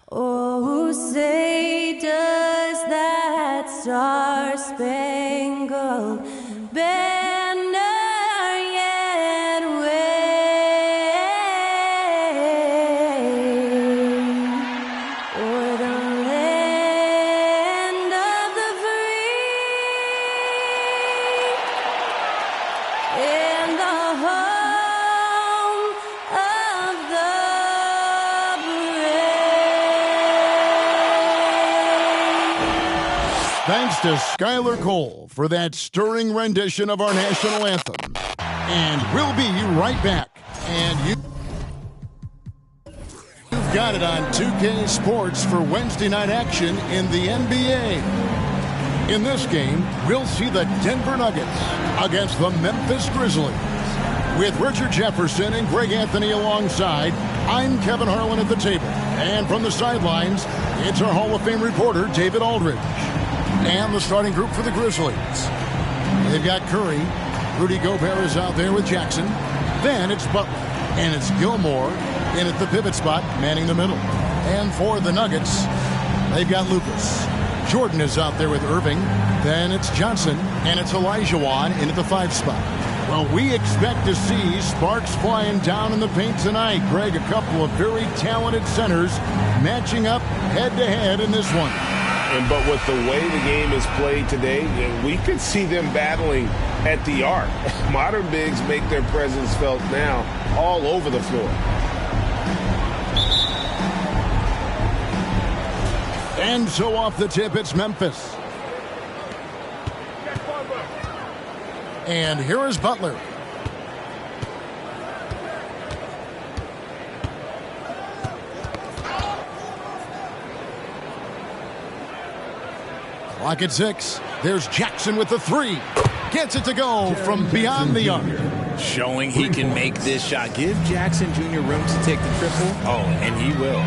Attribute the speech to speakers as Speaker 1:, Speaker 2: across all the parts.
Speaker 1: Oh, say does that star-spangled banner yet wave o'er the land of the free and the home of the
Speaker 2: Thanks to Skylar Cole for that stirring rendition of our national anthem. And we'll be right back. And you've got it on 2K Sports for Wednesday night action in the NBA. In this game, we'll see the Denver Nuggets against the Memphis Grizzlies. With Richard Jefferson and Greg Anthony alongside, I'm Kevin Harlan at the table. And from the sidelines, it's our Hall of Fame reporter, David Aldridge. And the starting group for the Grizzlies. They've got Curry. Rudy Gobert is out there with Jackson. Then it's Butler. And it's Gilmore in at the pivot spot, manning the middle. And for the Nuggets, they've got Lucas. Jordan is out there with Irving. Then it's Johnson. And it's Olajuwon in at the 5 spot. Well, we expect to see sparks flying down in the paint tonight. Greg, a couple of very talented centers matching up head-to-head in this one.
Speaker 3: But with the way the game is played today, we could see them battling at the arc. Modern bigs make their presence felt now all over the floor.
Speaker 2: And so off the tip, it's Memphis. And here is Butler. Clock at 6. There's Jackson with the 3. Gets it to go from beyond the arc.
Speaker 4: Showing he can make this shot. Give Jackson Jr. room to take the triple. Oh, and he will.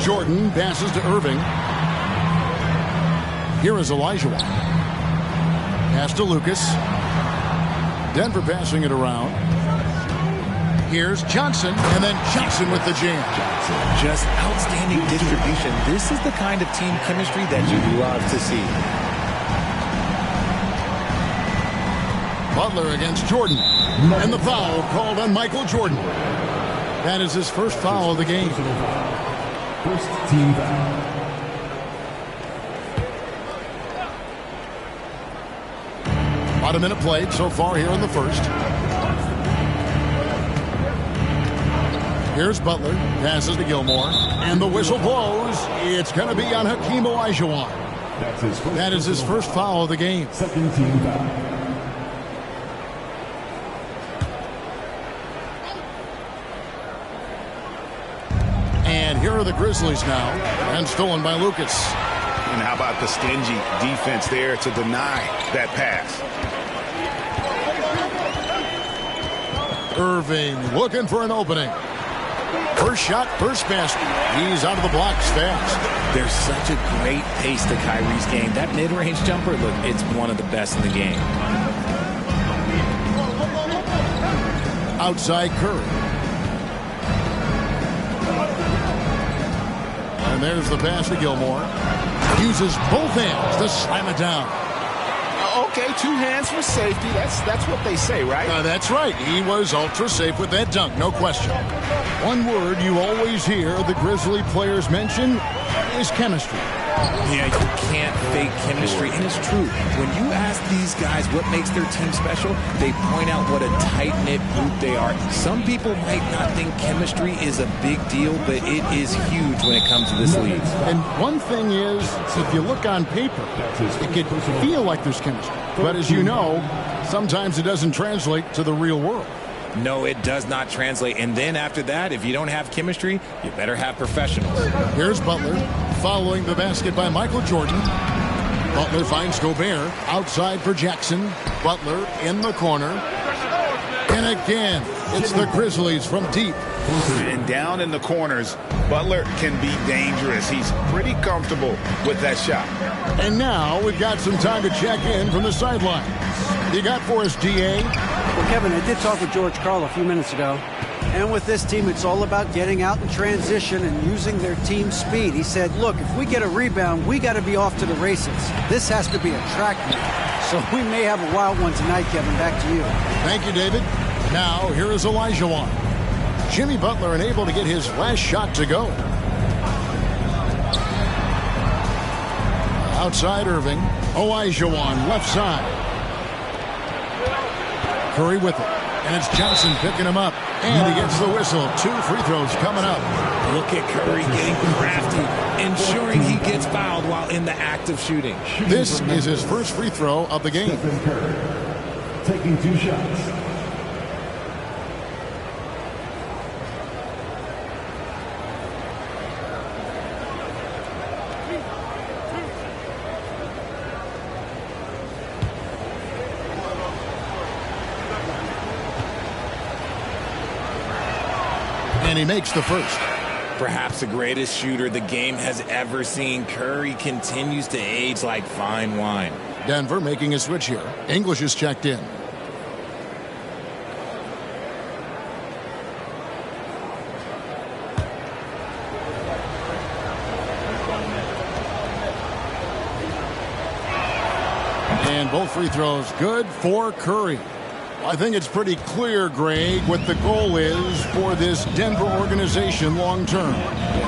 Speaker 2: Jordan passes to Irving. Here is Olajuwon. Pass to Lucas. Denver passing it around. Here's Johnson, and then Johnson with the jam.
Speaker 4: Just outstanding distribution. This is the kind of team chemistry that you love to see.
Speaker 2: Butler against Jordan. And the foul called on Michael Jordan. That is his first foul of the game.
Speaker 5: First team foul.
Speaker 2: About a minute played so far here in the first. Here's Butler, passes to Gilmore, and the whistle blows. It's going to be on Hakeem Olajuwon. That is his first foul of the game.
Speaker 5: Second team foul.
Speaker 2: And here are the Grizzlies now, and stolen by Lucas.
Speaker 3: And how about the stingy defense there to deny that pass?
Speaker 2: Irving looking for an opening. First shot, first basket. He's out of the blocks fast.
Speaker 4: There's such a great pace to Kyrie's game. That mid-range jumper, look, it's one of the best in the game.
Speaker 2: Outside Curry. And there's the pass to Gilmore. Uses both hands to slam it down.
Speaker 3: Okay, 2 hands for safety. That's what they say, right?
Speaker 2: That's right. He was ultra safe with that dunk, no question. One word you always hear the Grizzly players mention is chemistry.
Speaker 4: Yeah, you can't fake chemistry, and it's true. When you ask these guys what makes their team special, they point out what a tight-knit group they are. Some people might not think chemistry is a big deal, but it is huge when it comes to this league.
Speaker 2: And one thing is, if you look on paper, it could feel like there's chemistry. But as you know, sometimes it doesn't translate to the real world.
Speaker 4: No, it does not translate. And then after that, if you don't have chemistry, you better have professionals.
Speaker 2: Here's Butler following the basket by Michael Jordan. Butler finds Gobert outside for Jackson. Butler in the corner. And again, it's the Grizzlies from deep.
Speaker 3: And down in the corners, Butler can be dangerous. He's pretty comfortable with that shot.
Speaker 2: And now we've got some time to check in from the sidelines. You got for us, DA?
Speaker 6: Well, Kevin, I did talk with George Karl a few minutes ago. And with this team, it's all about getting out in transition and using their team speed. He said, look, if we get a rebound, we got to be off to the races. This has to be a track meet. So we may have a wild one tonight, Kevin. Back to you.
Speaker 2: Thank you, David. Now, here is Olajuwon. Jimmy Butler unable to get his last shot to go. Outside Irving. Olajuwon, left side. Curry with it. And it's Johnson picking him up. And he gets the whistle. 2 free throws coming up.
Speaker 4: Look at Curry getting crafty, ensuring he gets fouled while in the act of shooting.
Speaker 2: This is his first free throw of the game.
Speaker 5: Stephen Curry taking 2 shots.
Speaker 2: And he makes the first.
Speaker 4: Perhaps the greatest shooter the game has ever seen, Curry continues to age like fine wine.
Speaker 2: Denver making a switch here. English is checked in. And both free throws good for Curry. I think it's pretty clear, Greg, what the goal is for this Denver organization long term.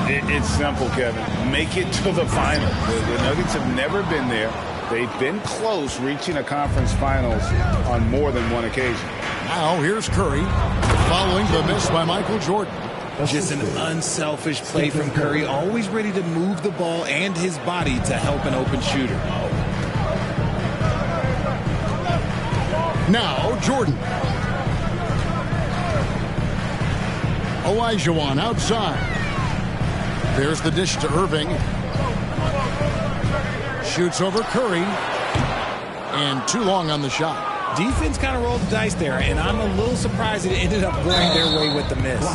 Speaker 7: It's simple, Kevin. Make it to the final. The Nuggets have never been there. They've been close reaching a conference finals on more than one occasion.
Speaker 2: Now here's Curry following the miss by Michael Jordan.
Speaker 4: Just an unselfish play from Curry, always ready to move the ball and his body to help an open shooter.
Speaker 2: Now Jordan. Olajuwon outside. There's the dish to Irving. Shoots over Curry. And too long on the shot.
Speaker 4: Defense kind of rolled the dice there, and I'm a little surprised it ended up going their way with the miss.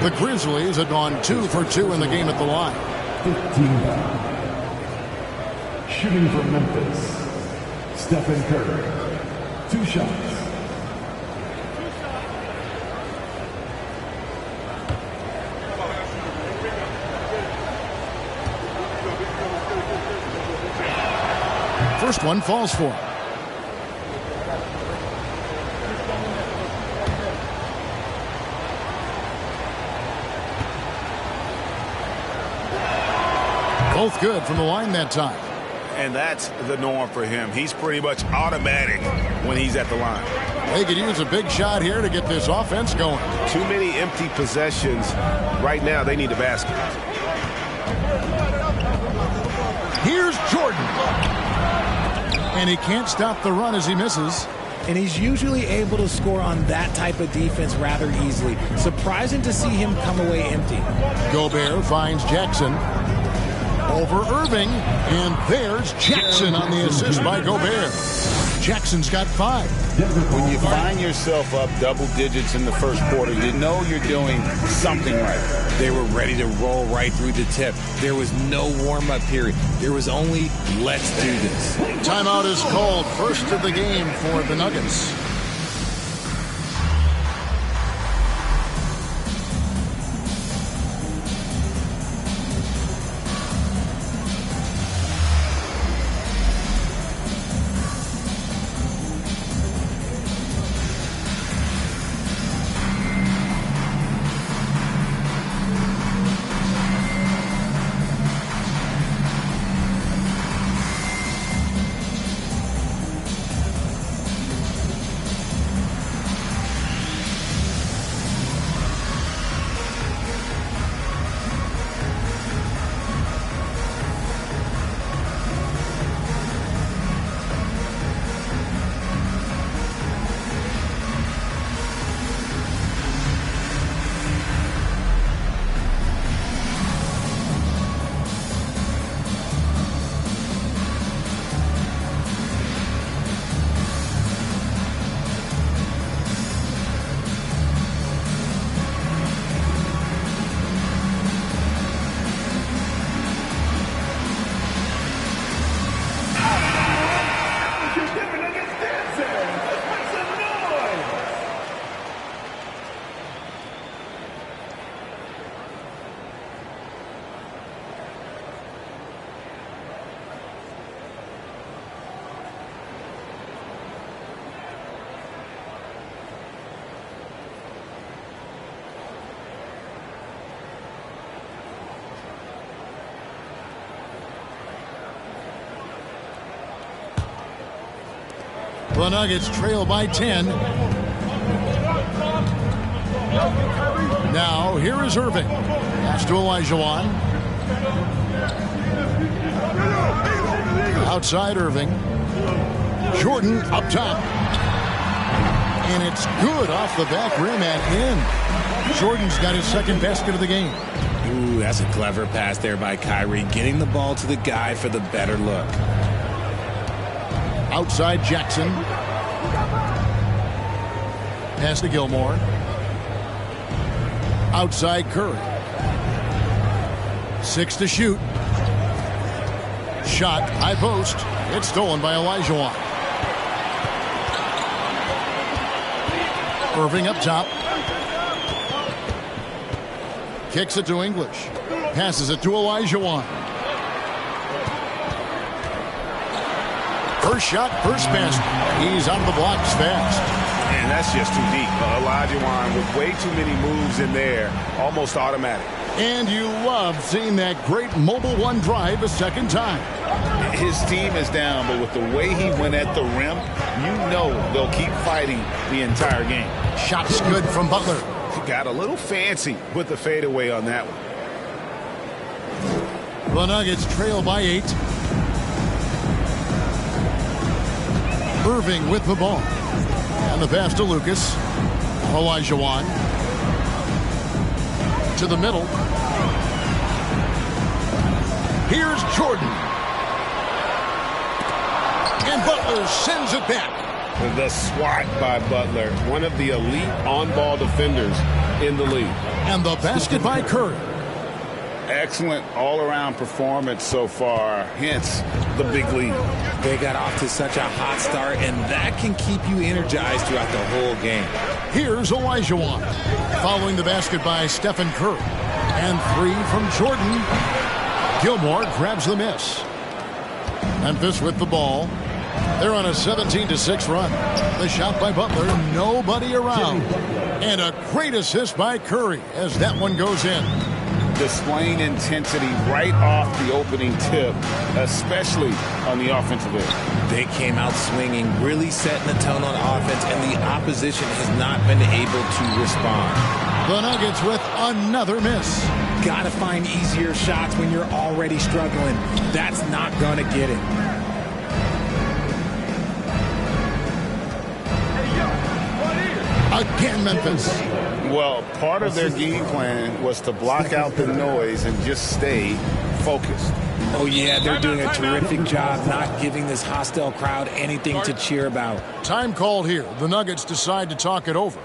Speaker 2: The Grizzlies had gone 2 for 2 in the game at the line.
Speaker 5: 15 foul. Shooting for Memphis, Stephen Curry. 2 shots.
Speaker 2: First one falls for him. Both good from the line that time.
Speaker 7: And that's the norm for him. He's pretty much automatic when he's at the line.
Speaker 2: They could use a big shot here to get this offense going.
Speaker 3: Too many empty possessions. Right now, they need a basket.
Speaker 2: Here's Jordan. And he can't stop the run as he misses.
Speaker 4: And he's usually able to score on that type of defense rather easily. Surprising to see him come away empty.
Speaker 2: Gobert finds Jackson. Over Irving. And there's Jackson on the assist by Gobert. Jackson's got 5.
Speaker 7: When you find yourself up double digits in the first quarter, you know you're doing something right.
Speaker 4: They were ready to roll right through the tip. There was no warm-up period. There was only, let's do this.
Speaker 2: Timeout is called. First of the game for the Nuggets. The Nuggets trail by 10. Now, here is Irving. Pass to Olajuwon. Outside Irving. Jordan up top. And it's good off the back rim and in. Jordan's got his second basket of the game.
Speaker 4: Ooh, that's a clever pass there by Kyrie, getting the ball to the guy for the better look.
Speaker 2: Outside Jackson. Pass to Gilmore. Outside Curry. 6 to shoot. Shot, high post. It's stolen by Olajuwon. Irving up top. Kicks it to English. Passes it to Olajuwon. First shot, first basket. He's out of the blocks fast.
Speaker 7: And that's just too deep. Olajuwon with way too many moves in there. Almost automatic.
Speaker 2: And you love seeing that great mobile one drive a second time.
Speaker 7: His team is down, but with the way he went at the rim, you know they'll keep fighting the entire game.
Speaker 2: Shot's good from Butler.
Speaker 7: Got a little fancy with the fadeaway on that one.
Speaker 2: The Nuggets trail by 8. Irving with the ball. And the pass to Lucas. Olajuwon. To the middle. Here's Jordan. And Butler sends it back.
Speaker 3: The swat by Butler, one of the elite on-ball defenders in the league.
Speaker 2: And the basket by Curry.
Speaker 7: Excellent all-around performance so far, hence the big lead.
Speaker 4: They got off to such a hot start, and that can keep you energized throughout the whole game.
Speaker 2: Here's Olajuwon. Following the basket by Stephen Curry. And 3 from Jordan. Gilmore grabs the miss. Memphis with the ball. They're on a 17-6 run. The shot by Butler, nobody around. And a great assist by Curry as that one goes in.
Speaker 7: Displaying intensity right off the opening tip, especially on the offensive end.
Speaker 4: They came out swinging, really setting the tone on offense, and the opposition has not been able to respond.
Speaker 2: The Nuggets with another miss.
Speaker 4: Gotta find easier shots when you're already struggling. That's not gonna get it.
Speaker 2: Again, Memphis.
Speaker 7: Well, part of their game plan was to block out the noise and just stay focused.
Speaker 4: Oh, yeah, they're doing a terrific job not giving this hostile crowd anything to cheer about.
Speaker 2: Time called here. The Nuggets decide to talk it over.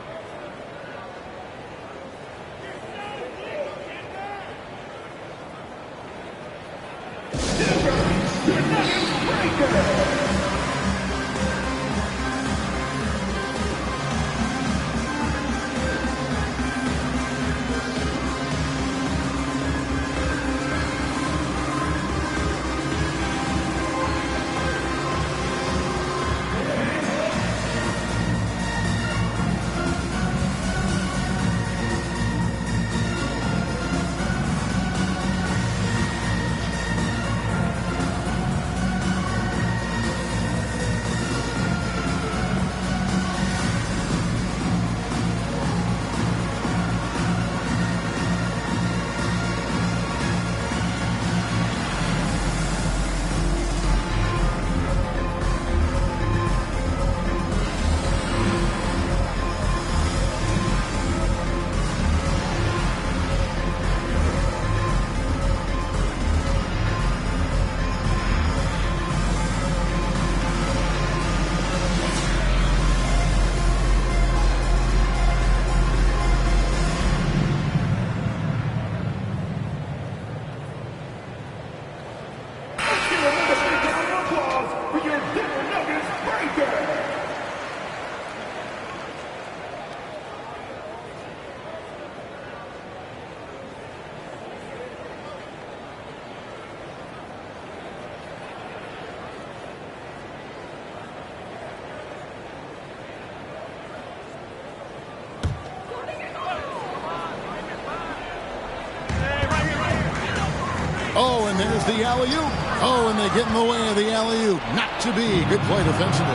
Speaker 2: Oh, and there's the alley-oop. Oh, and they get in the way of the alley-oop. Not to be. Good play defensively.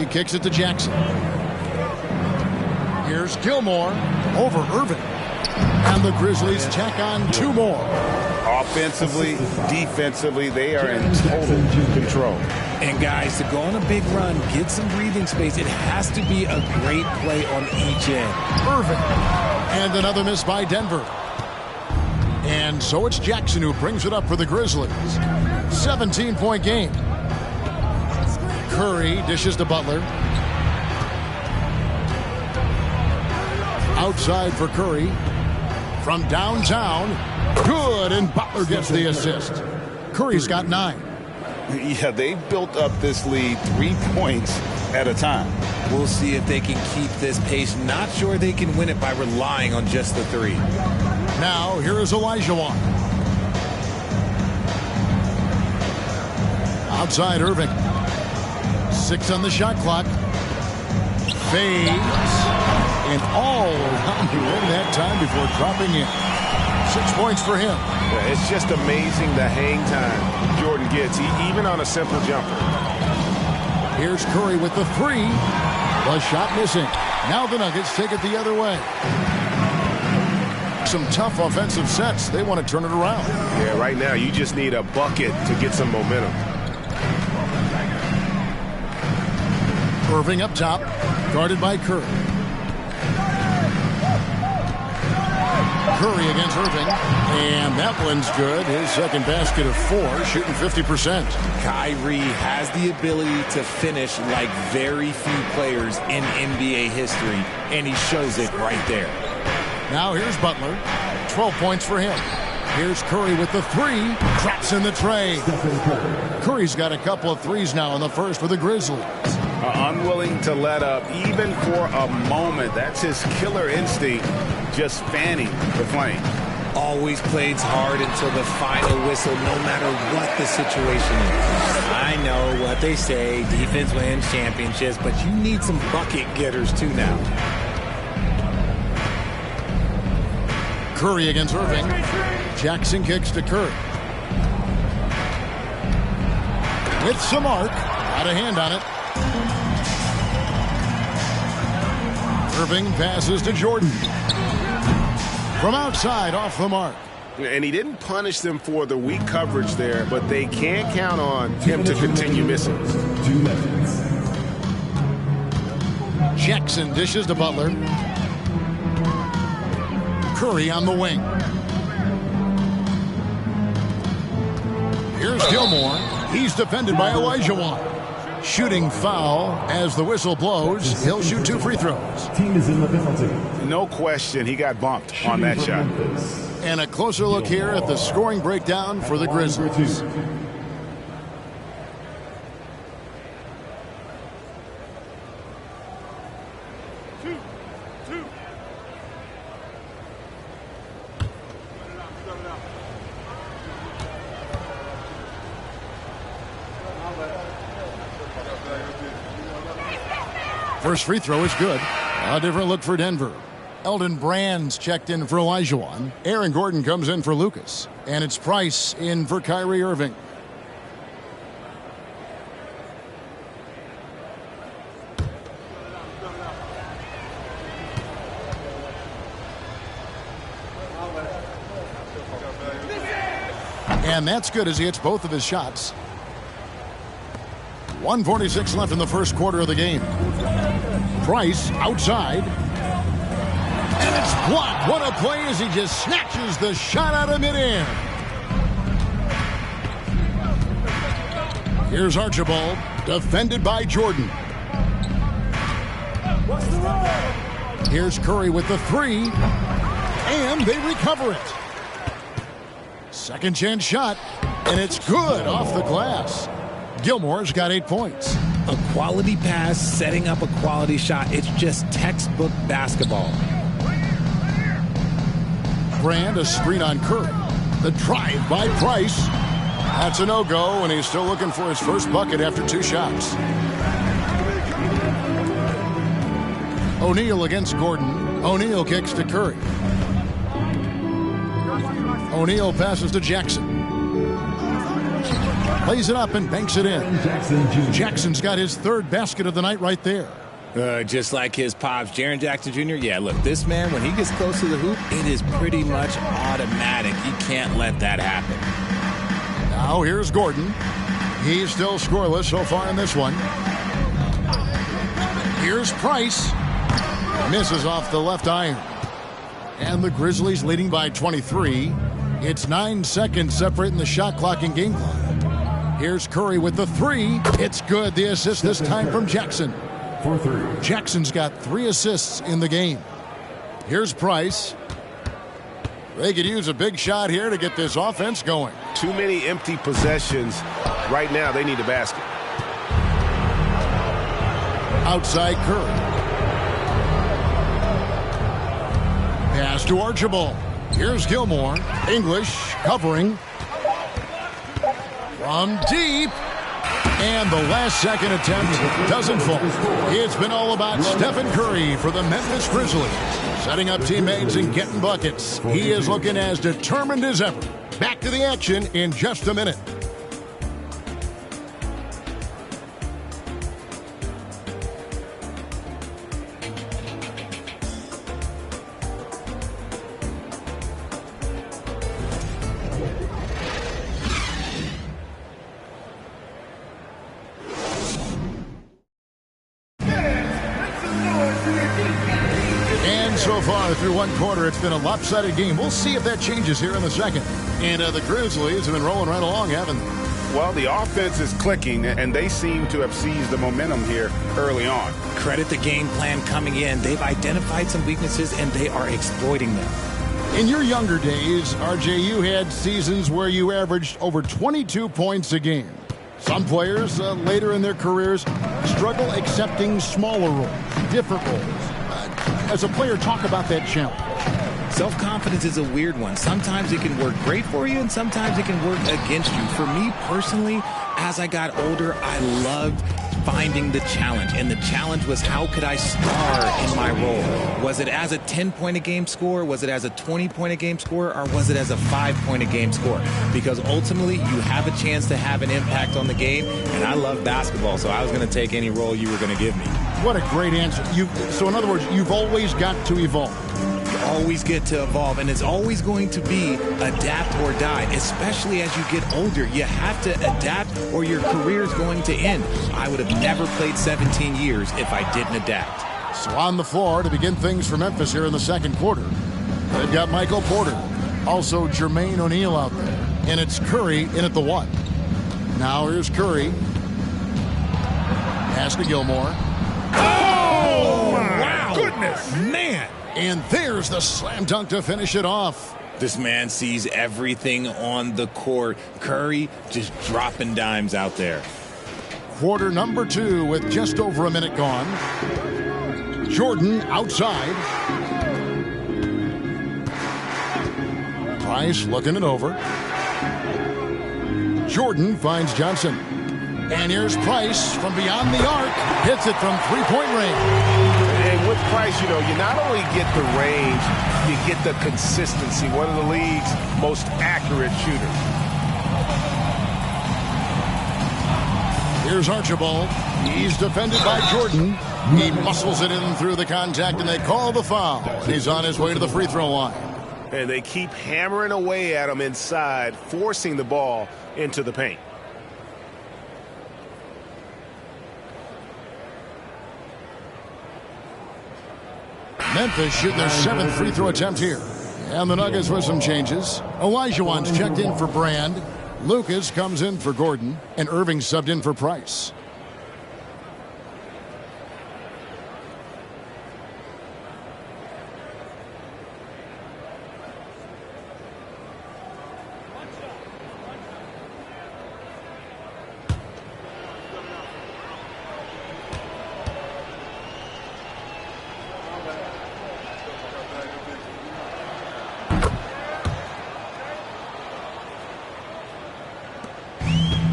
Speaker 2: kicks it to Jackson. Here's Gilmore over Irving. And the Grizzlies tack on 2 more.
Speaker 7: Offensively, defensively, they are in total control.
Speaker 4: And guys, to go on a big run, get some breathing space, it has to be a great play on each end.
Speaker 2: Irving. And another miss by Denver. And so it's Jackson who brings it up for the Grizzlies. 17-point game. Curry dishes to Butler. Outside for Curry. From downtown. Good, and Butler gets the assist. Curry's got 9.
Speaker 7: Yeah, they've built up this lead 3 points at a time.
Speaker 4: We'll see if they can keep this pace. Not sure they can win it by relying on just the 3.
Speaker 2: Now, here is Olajuwon. Outside Irving. 6 on the shot clock. Fades. And all around the rim that time before dropping in. 6 points for him.
Speaker 3: Yeah, it's just amazing the hang time Jordan gets, even on a simple jumper.
Speaker 2: Here's Curry with the 3. The shot missing. Now the Nuggets take it the other way. Some tough offensive sets. They want to turn it around.
Speaker 3: Yeah, right now you just need a bucket to get some momentum.
Speaker 2: Irving up top, guarded by Curry. Curry against Irving, and that one's good. His second basket of 4, shooting 50%.
Speaker 4: Kyrie has the ability to finish like very few players in NBA history, and he shows it right there.
Speaker 2: Now here's Butler, 12 points for him. Here's Curry with the 3, drops in the tray. Curry's got a couple of 3s now in the first for the Grizzlies.
Speaker 7: Unwilling to let up even for a moment. That's his killer instinct, just fanning the flame.
Speaker 4: Always plays hard until the final whistle, no matter what the situation is. I know what they say, defense wins championships, but you need some bucket getters too now.
Speaker 2: Curry against Irving. Jackson kicks to Curry. With some arc. Got a hand on it. Irving passes to Jordan. From outside, off the mark.
Speaker 3: And he didn't punish them for the weak coverage there, but they can't count on him to continue missing.
Speaker 5: 2 minutes.
Speaker 2: Jackson dishes to Butler. Curry on the wing. Here's Gilmore. He's defended by Olajuwon. Shooting foul as the whistle blows. He'll shoot 2 free throws.
Speaker 5: Team is in the penalty.
Speaker 7: No question, he got bumped on that shot.
Speaker 2: And a closer look here at the scoring breakdown for the Grizzlies. First free throw is good. A different look for Denver. Eldon Brand's checked in for Olajuwon. Aaron Gordon comes in for Lucas. And it's Price in for Kyrie Irving. And that's good as he hits both of his shots. 1:46 left in the first quarter of the game. Price outside. And it's blocked. What a play as he just snatches the shot out of midair. Here's Archibald, defended by Jordan. Here's Curry with the 3. And they recover it. Second chance shot. And it's good off the glass. Gilmore's got 8 points.
Speaker 4: A quality pass, setting up a quality shot. It's just textbook basketball.
Speaker 2: Brand, a screen on Curry. The drive by Price. That's a no-go, and he's still looking for his first bucket after 2 shots. O'Neal against Gordon. O'Neal kicks to Curry. O'Neal passes to Jackson. Lays it up and banks it in.
Speaker 5: Jackson Jr.
Speaker 2: Jackson's got his third basket of the night right there.
Speaker 4: Just like his pops, Jaren Jackson Jr. Yeah, look, this man, when he gets close to the hoop, it is pretty much automatic. You can't let that happen.
Speaker 2: Now here's Gordon. He's still scoreless so far in this one. Here's Price. Misses off the left iron. And the Grizzlies leading by 23. It's 9 seconds separating the shot clock and game clock. Here's Curry with the three. It's good. The assist this time from Jackson.
Speaker 5: For 3.
Speaker 2: Jackson's got 3 assists in the game. Here's Price. They could use a big shot here to get this offense going.
Speaker 3: Too many empty possessions. Right now, they need a basket.
Speaker 2: Outside Curry. Pass to Archibald. Here's Gilmore. English covering. From deep. And the last second attempt doesn't fall. It's been all about Stephen Curry for the Memphis Grizzlies. Setting up teammates and getting buckets. He is looking as determined as ever. Back to the action in just a minute. So far through one quarter, it's been a lopsided game. We'll see if that changes here in the second. And the Grizzlies have been rolling right along, haven't they?
Speaker 7: Well, the offense is clicking, and they seem to have seized the momentum here early on.
Speaker 4: Credit the game plan coming in. They've identified some weaknesses, and they are exploiting them.
Speaker 2: In your younger days, RJ, you had seasons where you averaged over 22 points a game. Some players later in their careers struggle accepting smaller roles, different roles. As a player, talk about that challenge.
Speaker 4: Self-confidence is a weird one. Sometimes it can work great for you, and sometimes it can work against you. For me personally, as I got older, I loved finding the challenge. And the challenge was, how could I star in my role? Was it as a 10-point-a-game scorer? Was it as a 20-point-a-game scorer? Or was it as a 5-point-a-game scorer? Because ultimately, you have a chance to have an impact on the game. And I love basketball, so I was going to take any role you were going to give me.
Speaker 2: What a great answer. So in other words, you've always got to evolve.
Speaker 4: You always get to evolve, and it's always going to be adapt or die, especially as you get older. You have to adapt or your career is going to end. I would have never played 17 years if I didn't adapt.
Speaker 2: So on the floor to begin things for Memphis here in the second quarter, they've got Michael Porter, also Jermaine O'Neal out there, and it's Curry in at the one. Now here's Curry. Pass to Gilmore.
Speaker 4: Oh, wow. Goodness, man.
Speaker 2: And there's the slam dunk to finish it off.
Speaker 4: This man sees everything on the court. Curry just dropping dimes out there.
Speaker 2: Quarter number 2 with just over a minute gone. Jordan outside. Price looking it over. Jordan finds Johnson. And here's Price from beyond the arc. Hits it from three-point range.
Speaker 3: And with Price, you not only get the range, you get the consistency. One of the league's most accurate shooters.
Speaker 2: Here's Archibald. He's defended by Jordan. He muscles it in through the contact, and they call the foul. And he's on his way to the free throw line.
Speaker 3: And they keep hammering away at him inside, forcing the ball into the paint.
Speaker 2: Memphis shooting their 7th free throw attempt here. And the Nuggets with some changes. Olajuwon's checked in for Brand. Lucas comes in for Gordon. And Irving subbed in for Price.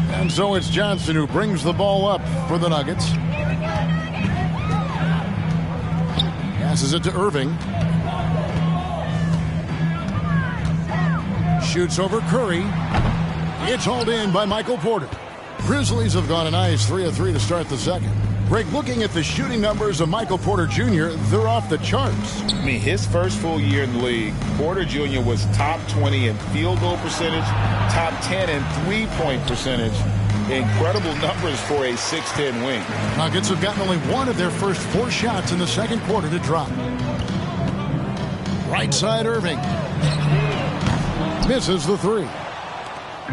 Speaker 2: And so it's Johnson who brings the ball up for the Nuggets. Passes it to Irving. Shoots over Curry. It's hauled in by Michael Porter. Grizzlies have gone a nice 3 of 3 to start the second. Greg, looking at the shooting numbers of Michael Porter Jr., they're off the charts.
Speaker 7: I mean, his first full year in the league, Porter Jr. was top 20 in field goal percentage, top 10 in three-point percentage. Incredible numbers for a 6'10 wing.
Speaker 2: Nuggets have gotten only one of their first 4 shots in the second quarter to drop. Right side Irving. Misses the 3.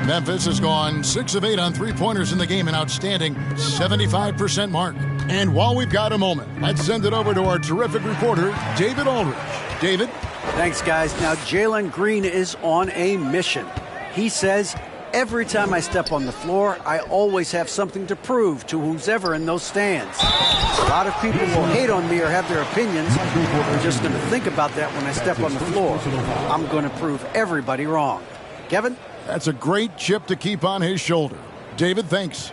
Speaker 2: Memphis has gone 6 of 8 on three-pointers in the game, an outstanding 75% mark. And while we've got a moment, let's send it over to our terrific reporter, David Aldridge. David?
Speaker 6: Thanks, guys. Now, Jalen Green is on a mission. He says, every time I step on the floor, I always have something to prove to who's ever in those stands. A lot of people will hate on me or have their opinions. I'm just going to think about that when I step on the floor. I'm going to prove everybody wrong. Kevin?
Speaker 2: That's a great chip to keep on his shoulder. David, thanks.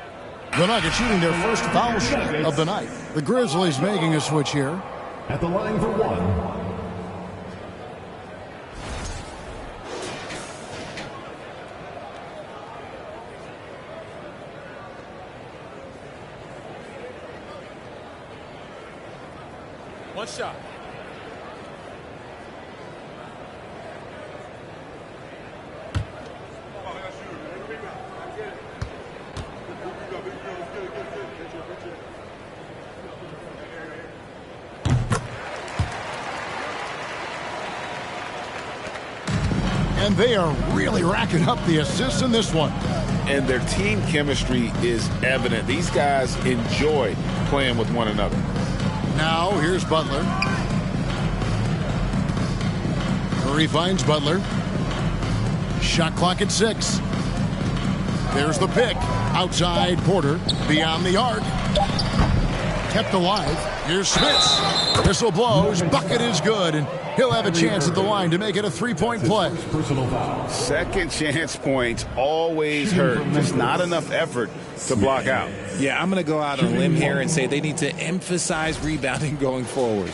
Speaker 2: The Nuggets shooting their first foul shot of the night. The Grizzlies making a switch here.
Speaker 5: At the line for one.
Speaker 4: One shot.
Speaker 2: And they are really racking up the assists in this one.
Speaker 7: And their team chemistry is evident. These guys enjoy playing with one another.
Speaker 2: Now, here's Butler. Curry finds Butler. Shot clock at 6. There's the pick. Outside Porter. Beyond the arc. Kept alive. Here's Smith. Whistle blows. Bucket is good. And he'll have a chance at the line to make it a 3-point play.
Speaker 7: Second chance points always hurt. Just not enough effort to block out.
Speaker 4: Yeah, I'm going to go out on a limb here and say they need to emphasize rebounding going forward.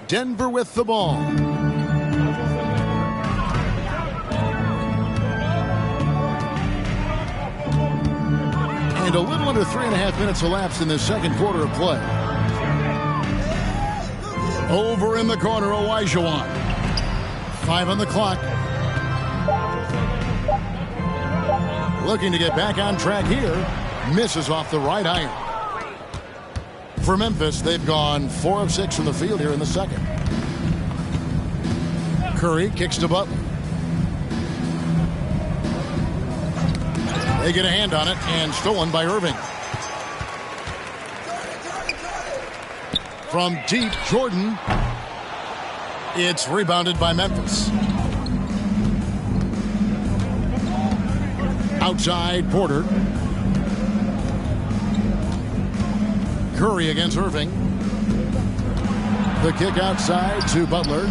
Speaker 2: Denver with the ball. And a little under 3.5 minutes elapsed in the second quarter of play. Over in the corner, Olajuwon. 5 on the clock. Looking to get back on track here. Misses off the right iron. For Memphis, they've gone 4 of 6 from the field here in the second. Curry kicks to Butler. They get a hand on it and stolen by Irving. From deep, Jordan. It's rebounded by Memphis. Outside, Porter. Curry against Irving. The kick outside to Butler.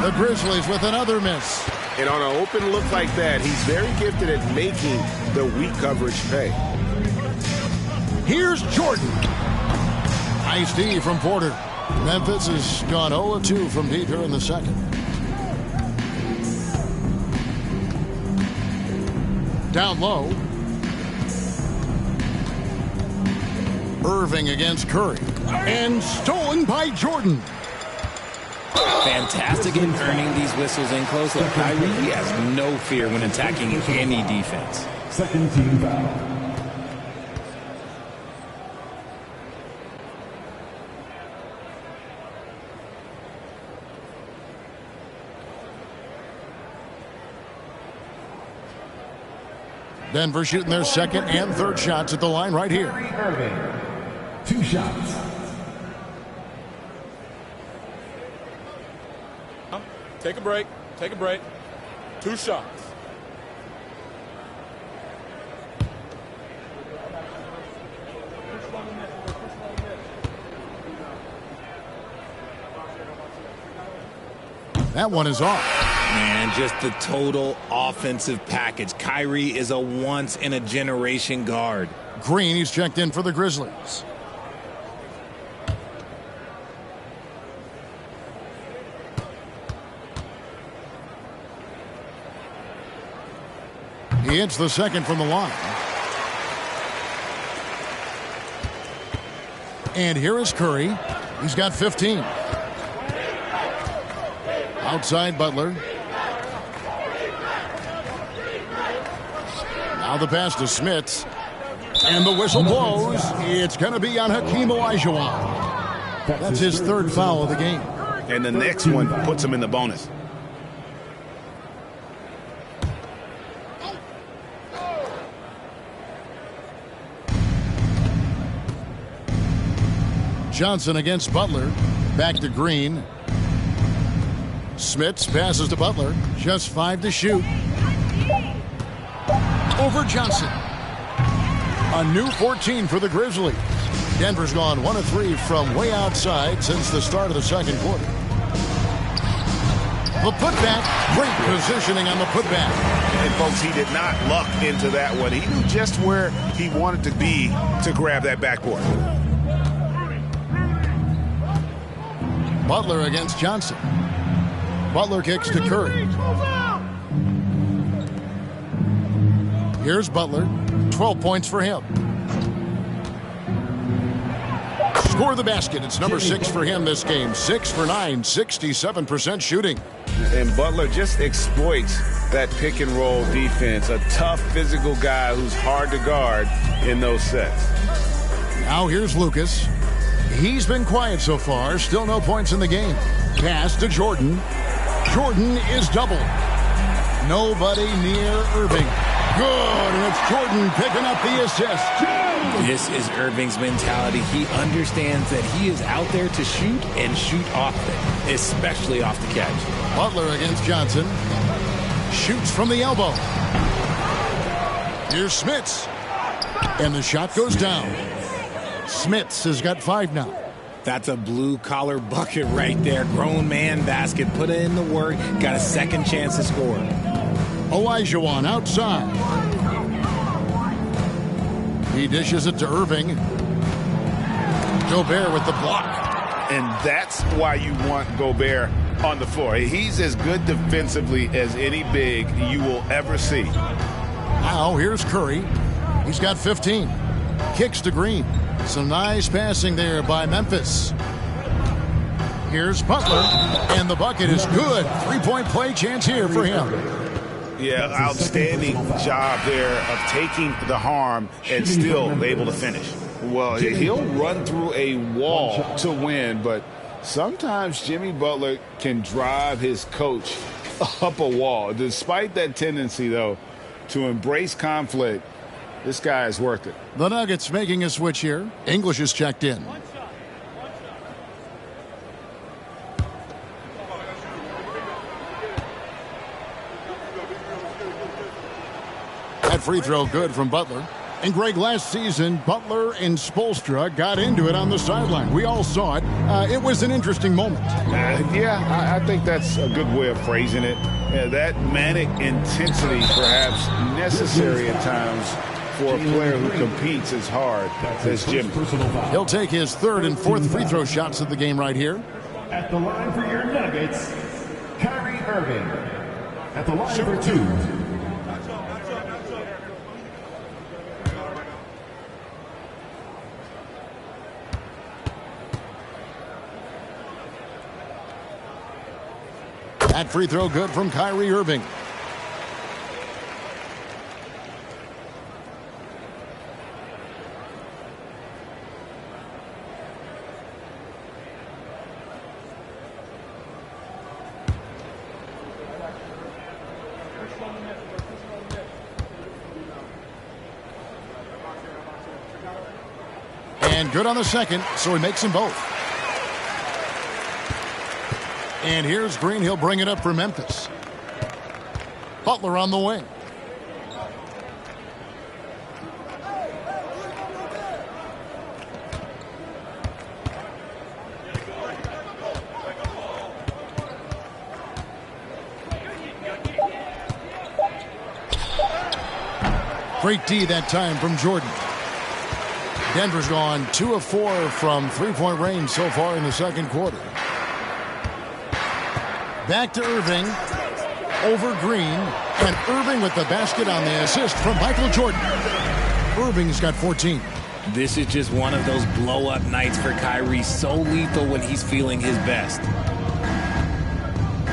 Speaker 2: The Grizzlies with another miss.
Speaker 3: And on an open look like that, he's very gifted at making the weak coverage pay.
Speaker 2: Here's Jordan. Nice D from Porter. Memphis has gone 0 of 2 from deep here in the second. Down low. Irving against Curry. And stolen by Jordan.
Speaker 4: Fantastic in earning these whistles in close. Look, Kyrie, he has no fear when attacking any defense.
Speaker 5: Second team foul.
Speaker 2: Denver shooting their second and third shots at the line right here.
Speaker 5: Irving. 2 shots.
Speaker 8: Take a break. Take a break. 2 shots.
Speaker 2: That one is off.
Speaker 4: Man, just the total offensive package. Kyrie is a once-in-a-generation guard.
Speaker 2: Green, he's checked in for the Grizzlies. He hits the second from the line. And here is Curry. He's got 15. Outside Butler. Now the pass to Smits. And the whistle blows. It's going to be on Hakeem Olajuwon. That's his third foul of the game.
Speaker 7: And the next one puts him in the bonus.
Speaker 2: Johnson against Butler. Back to Green. Smits passes to Butler. Just 5 to shoot. Over Johnson. A new 14 for the Grizzlies. Denver's gone 1 of 3 from way outside since the start of the second quarter. The putback. Great positioning on the putback.
Speaker 7: And folks, he did not luck into that one. He knew just where he wanted to be to grab that backboard.
Speaker 2: Butler against Johnson. Butler kicks to Curry. Here's Butler. 12 points for him. Score the basket. It's number 6 for him this game. 6 for 9, 67% shooting.
Speaker 3: And Butler just exploits that pick and roll defense. A tough physical guy who's hard to guard in those sets.
Speaker 2: Now here's Lucas. He's been quiet so far. Still no points in the game. Pass to Jordan. Jordan is doubled. Nobody near Irving. Good, and it's Jordan picking up the assist.
Speaker 4: This is Irving's mentality. He understands that he is out there to shoot and shoot often, especially off the catch.
Speaker 2: Butler against Johnson. Shoots from the elbow. Here's Smits. And the shot goes down. Smits has got 5 now.
Speaker 4: That's a blue-collar bucket right there. Grown man basket. Put in the work. Got a second chance to score.
Speaker 2: Olajuwon outside. He dishes it to Irving. Gobert with the block.
Speaker 7: And that's why you want Gobert on the floor. He's as good defensively as any big you will ever see.
Speaker 2: Now here's Curry. He's got 15. Kicks to Green. Some nice passing there by Memphis. Here's Butler. And the bucket is good. 3-point play chance here for him.
Speaker 7: Yeah, outstanding job there of taking the harm and still able to finish. Well, he'll run through a wall to win, but sometimes Jimmy Butler can drive his coach up a wall. Despite that tendency, though, to embrace conflict, this guy is worth it.
Speaker 2: The Nuggets making a switch here. English is checked in. That free throw good from Butler. And Greg, last season, Butler and Spoelstra got into it on the sideline. We all saw it. It was an interesting moment.
Speaker 7: I think that's a good way of phrasing it. That manic intensity perhaps necessary at times for a player who competes as hard as Jimmy.
Speaker 2: He'll take his 3rd and 4th free throw shots of the game right here.
Speaker 5: At the line for your Nuggets, Kyrie Irving. At the line for 2.
Speaker 2: That free throw good from Kyrie Irving. And good on the second, so he makes them both. And here's Green. He'll bring it up for Memphis. Butler on the wing. Great D that time from Jordan. Denver's gone 2 of 4 from three-point range so far in the second quarter. Back to Irving. Over Green. And Irving with the basket on the assist from Michael Jordan. Irving's got 14.
Speaker 4: This is just one of those blow-up nights for Kyrie. So lethal when he's feeling his best.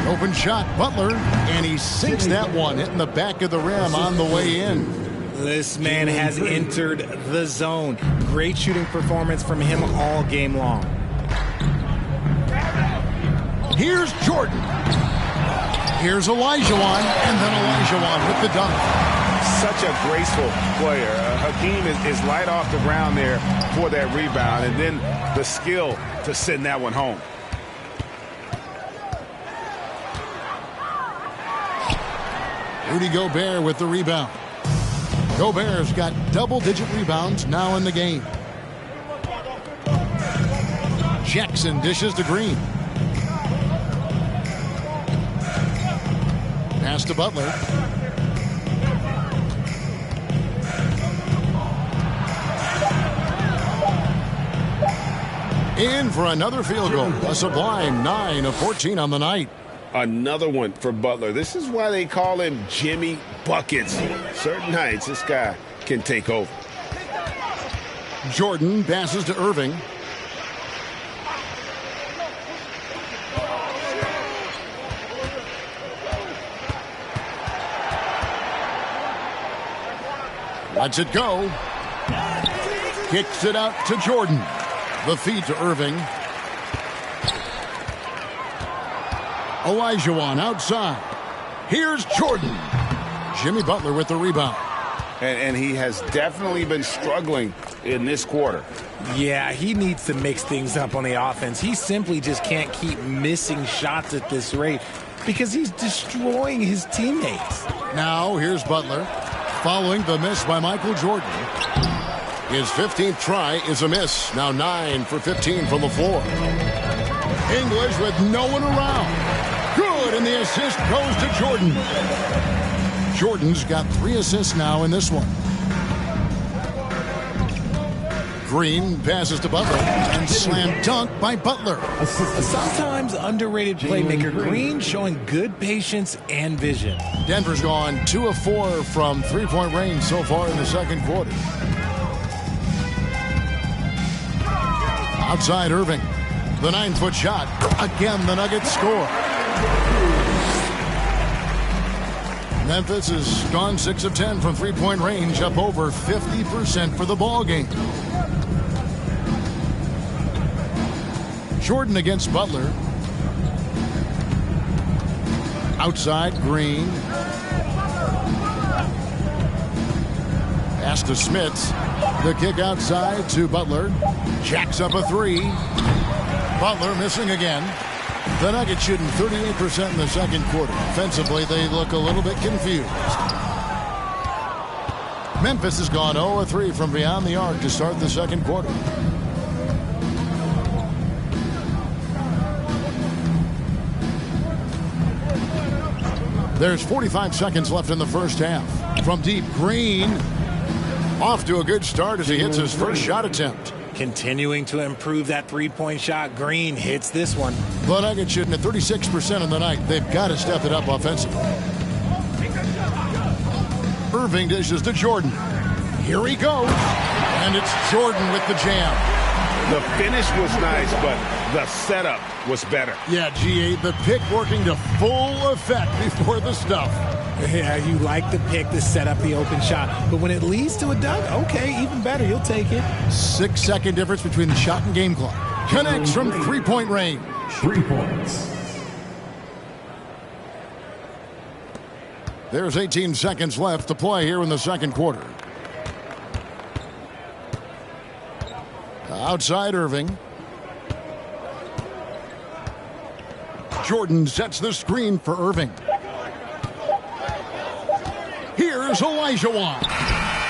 Speaker 2: Open shot, Butler. And he sinks that one, hitting the back of the rim on the way in.
Speaker 4: This man has entered the zone. Great shooting performance from him all game long.
Speaker 2: Here's Jordan. Here's Olajuwon, and then Olajuwon with the dunk.
Speaker 7: Such a graceful player. Hakeem is light off the ground there for that rebound, and then the skill to send that one home.
Speaker 2: Rudy Gobert with the rebound. Gobert's got double-digit rebounds now in the game. Jackson dishes to Green. Pass to Butler. In for another field goal. A sublime 9 of 14 on the night.
Speaker 3: Another one for Butler. This is why they call him Jimmy Buckets. Certain nights, this guy can take over.
Speaker 2: Jordan passes to Irving. Lets it go. Kicks it out to Jordan. The feed to Irving. Olajuwon outside. Here's Jordan. Jimmy Butler with the rebound.
Speaker 7: And he has definitely been struggling in this quarter.
Speaker 4: Yeah, he needs to mix things up on the offense. He simply just can't keep missing shots at this rate because he's destroying his teammates.
Speaker 2: Now here's Butler following the miss by Michael Jordan. His 15th try is a miss. Now 9 for 15 from the floor. English with no one around. Good, and the assist goes to Jordan. Jordan's got 3 assists now in this one. Green passes to Butler and slam dunk by Butler.
Speaker 4: A sometimes underrated playmaker. Green showing good patience and vision.
Speaker 2: Denver's gone 2 of 4 from three-point range so far in the second quarter. Outside Irving. The 9-foot shot. Again, the Nuggets score. Memphis has gone 6 of 10 from three-point range, up over 50% for the ball game. Jordan against Butler. Outside Green. Pass to Smits. The kick outside to Butler. Jacks up a 3. Butler missing again. The Nuggets shooting 38% in the second quarter. Offensively, they look a little bit confused. Memphis has gone 0 of 3 from beyond the arc to start the second quarter. There's 45 seconds left in the first half. From deep, Green off to a good start as he hits his first shot attempt.
Speaker 4: Continuing to improve that three-point shot. Green hits this one.
Speaker 2: The Nuggets shooting at 36% of the night. They've got to step it up offensively. Irving dishes to Jordan. Here he goes. And it's Jordan with the jam.
Speaker 3: The finish was nice, but the setup was better.
Speaker 2: Yeah, G8, the pick working to full effect before the stuff.
Speaker 4: Yeah, you like the pick to set up the open shot. But when it leads to a dunk, okay, even better. You'll take it.
Speaker 2: 6-second difference between the shot and game clock. Connects from three-point range.
Speaker 5: 3 points.
Speaker 2: There's 18 seconds left to play here in the second quarter. Outside Irving. Jordan sets the screen for Irving. Here's Olajuwon.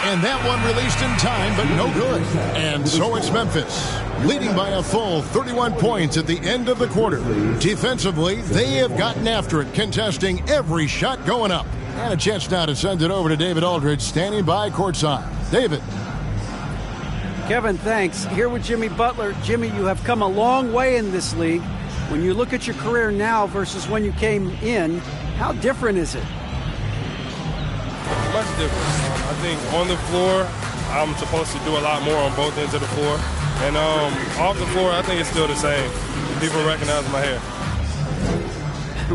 Speaker 2: And that one released in time, but no good. And so it's Memphis, leading by a full 31 points at the end of the quarter. Defensively, they have gotten after it, contesting every shot going up. And a chance now to send it over to David Aldridge, standing by courtside. David.
Speaker 6: Kevin, thanks. Here with Jimmy Butler. Jimmy, you have come a long way in this league. When you look at your career now versus when you came in, how different is it?
Speaker 9: Much different. I think on the floor, I'm supposed to do a lot more on both ends of the floor. And off the floor, I think it's still the same. People recognize my hair.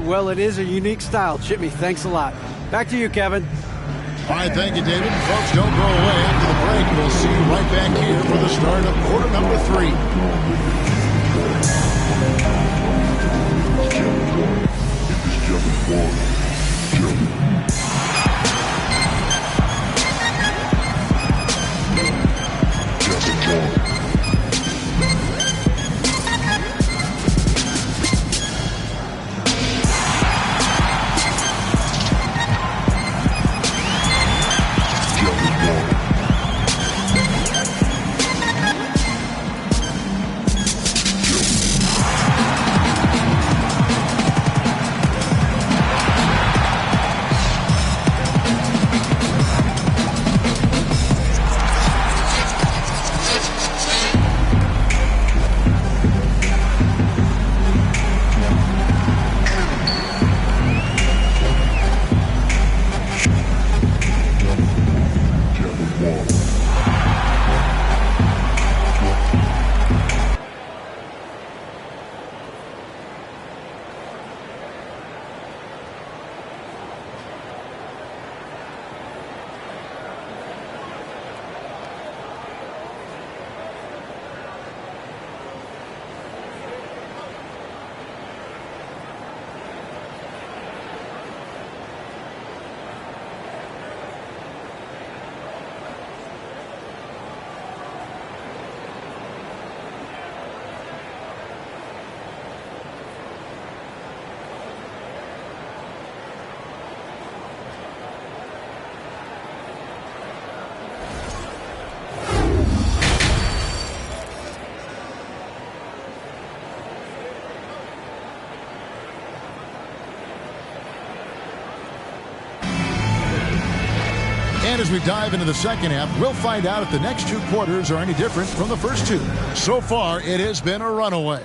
Speaker 6: Well, it is a unique style, Jimmy. Thanks a lot. Back to you, Kevin.
Speaker 2: All right, thank you, David. Folks, don't go away. After the break, we'll see you right back here for the start of quarter number 3. And as we dive into the second half, we'll find out if the next 2 quarters are any different from the first 2. So far, it has been a runaway.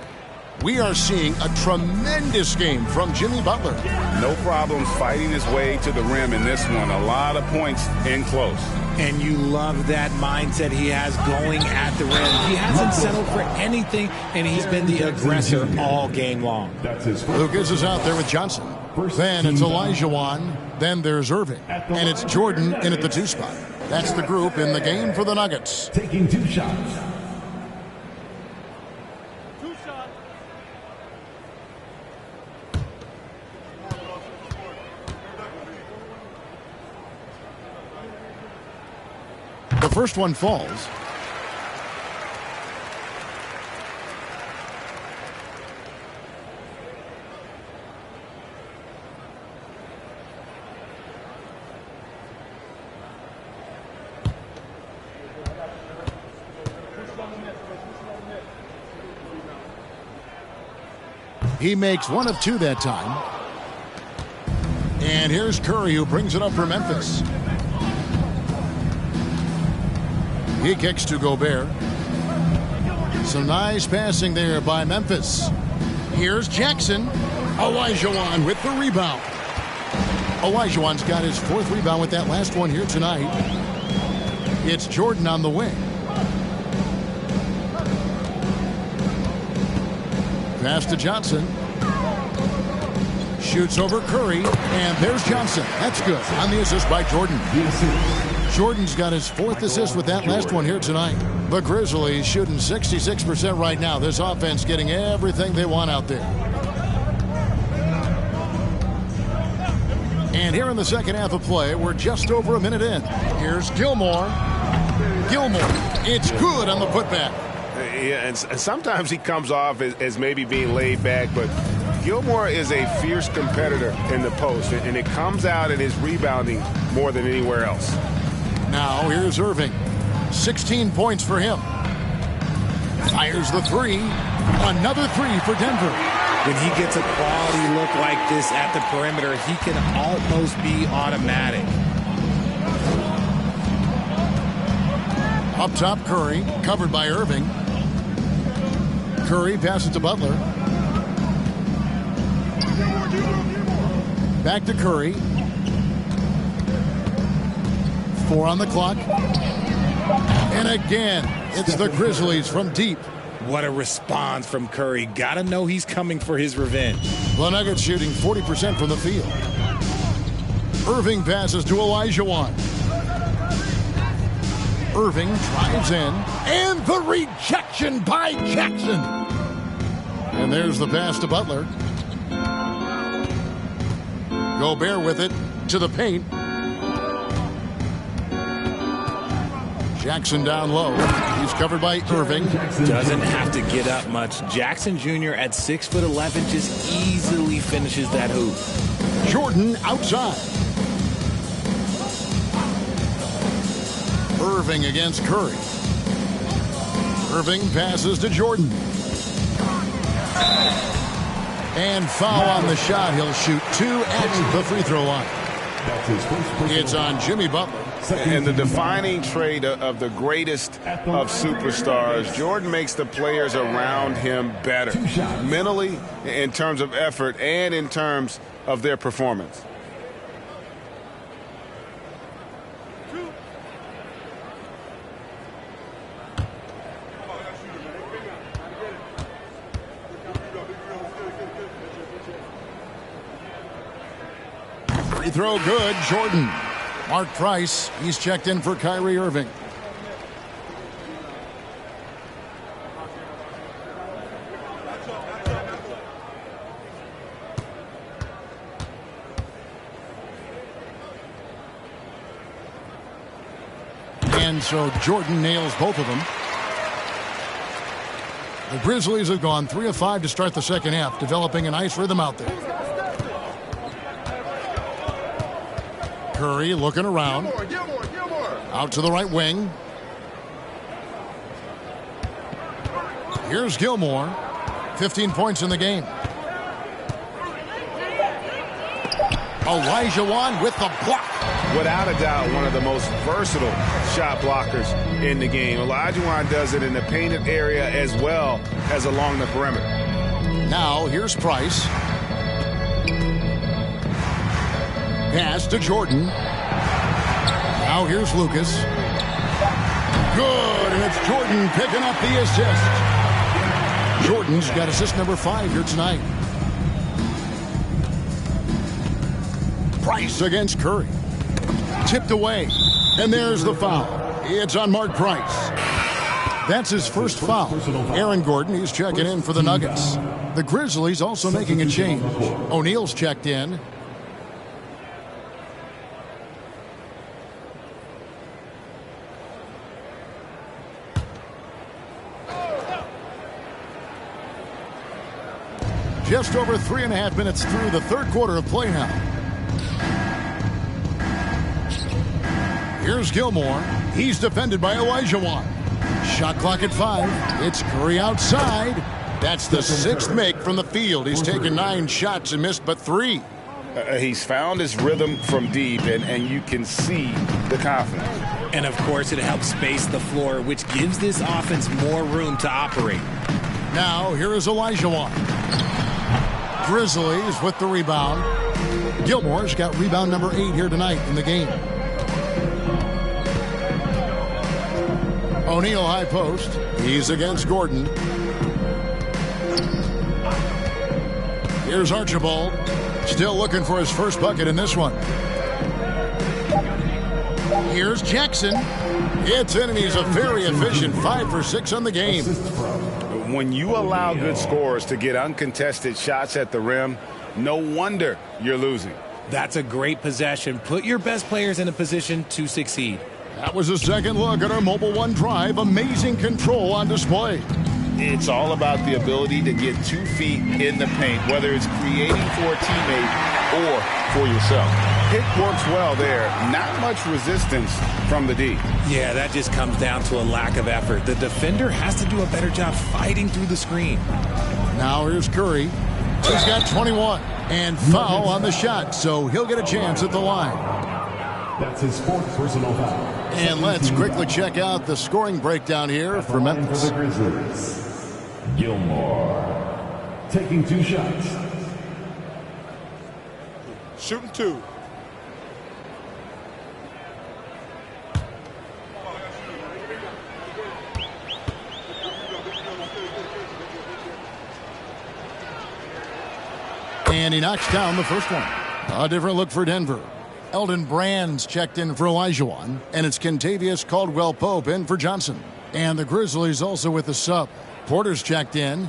Speaker 2: We are seeing a tremendous game from Jimmy Butler.
Speaker 7: No problems fighting his way to the rim in this one. A lot of points in close.
Speaker 4: And you love that mindset he has going at the rim. He hasn't settled for anything, and he's been the aggressor all game long.
Speaker 2: Lucas is out there with Johnson. Then it's Olajuwon. Then there's Irving. And it's Jordan in at the 2 spot. That's the group in the game for the Nuggets.
Speaker 5: Taking 2 shots.
Speaker 2: The first one falls. He makes 1 of 2 that time. And here's Curry, who brings it up for Memphis. He kicks to Gobert. Some nice passing there by Memphis. Here's Jackson. Olajuwon with the rebound. Olajuwon's got his 4th rebound with that last one here tonight. It's Jordan on the wing. Pass to Johnson. Shoots over Curry, and there's Johnson. That's good on the assist by Jordan. Jordan's got his 4th assist with that last one here tonight. The Grizzlies shooting 66% right now. This offense getting everything they want out there. And here in the second half of play, we're just over a minute in. Here's Gilmore. It's good on the putback.
Speaker 3: Yeah, and sometimes he comes off as maybe being laid back, but Gilmore is a fierce competitor in the post, and it comes out in his rebounding more than anywhere else.
Speaker 2: Now here's Irving. 16 points for him. Fires the 3. Another 3 for Denver.
Speaker 4: When he gets a quality look like this at the perimeter, he can almost be automatic.
Speaker 2: Up top, Curry, covered by Irving. Curry passes to Butler. Back to Curry. 4 on the clock. And again, it's the Grizzlies from deep.
Speaker 4: What a response from Curry. Gotta know he's coming for his revenge.
Speaker 2: The Nuggets shooting 40% from the field. Irving passes to Olajuwon. Irving drives in. And the rejection by Jackson. And there's the pass to Butler. Gobert with it to the paint. Jackson down low. He's covered by Irving.
Speaker 4: Doesn't have to get up much. Jackson Jr. at 6'11" just easily finishes that hoop.
Speaker 2: Jordan outside. Irving against Curry. Irving passes to Jordan. And foul on the shot. He'll shoot 2 at the free throw line. It's on Jimmy Butler.
Speaker 3: And the defining trait of the greatest of superstars, Jordan makes the players around him better. Mentally, in terms of effort, and in terms of their performance.
Speaker 2: Free throw good, Jordan. Mark Price, he's checked in for Kyrie Irving. And so Jordan nails both of them. The Grizzlies have gone 3 of 5 to start the second half, developing a nice rhythm out there. Curry looking around. Out to the right wing. Here's Gilmore. 15 points in the game. Olajuwon with the block.
Speaker 3: Without a doubt, one of the most versatile shot blockers in the game. Olajuwon does it in the painted area as well as along the perimeter.
Speaker 2: Now here's Price. Pass to Jordan. Now here's Lucas. Good, and it's Jordan picking up the assist. Jordan's got assist number 5 here tonight. Price against Curry. Tipped away, and there's the foul. It's on Mark Price. That's his first foul. Aaron Gordon, he's checking in for the Nuggets. The Grizzlies also making a change. O'Neal's checked in. Just over 3.5 minutes through the third quarter of play now. Here's Gilmore. He's defended by Olajuwon. Shot clock at 5. It's Curry outside. That's the 6th make from the field. He's taken 9 shots and missed but 3.
Speaker 3: He's found his rhythm from deep, and you can see the confidence.
Speaker 4: And, of course, it helps space the floor, which gives this offense more room to operate.
Speaker 2: Now, here is Olajuwon. Grizzlies with the rebound. Gilmore's got rebound number 8 here tonight in the game. O'Neal high post. He's against Gordon. Here's Archibald. Still looking for his first bucket in this one. Here's Jackson. It's in, and he's a very efficient 5 for 6 on the game.
Speaker 3: When you allow good scorers to get uncontested shots at the rim, no wonder you're losing.
Speaker 4: That's a great possession. Put your best players in a position to succeed.
Speaker 2: That was a second look at our Mobile One drive. Amazing control on display.
Speaker 7: It's all about the ability to get 2 feet in the paint, whether it's creating for a teammate or for yourself.
Speaker 3: Pick works well there. Not much resistance from the D.
Speaker 4: Yeah, that just comes down to a lack of effort. The defender has to do a better job fighting through the screen.
Speaker 2: Now here's Curry. He's got 21. And foul on the shot, so he'll get a chance at the line.
Speaker 5: That's his fourth personal foul.
Speaker 2: And let's quickly check out the scoring breakdown here for Memphis.
Speaker 5: For the Grizzlies, Gilmore taking 2 shots.
Speaker 8: Shooting 2.
Speaker 2: And he knocks down the first one. A different look for Denver. Eldon Brand's checked in for Olajuwon, and it's Kentavious Caldwell-Pope in for Johnson. And the Grizzlies also with the sub. Porter's checked in.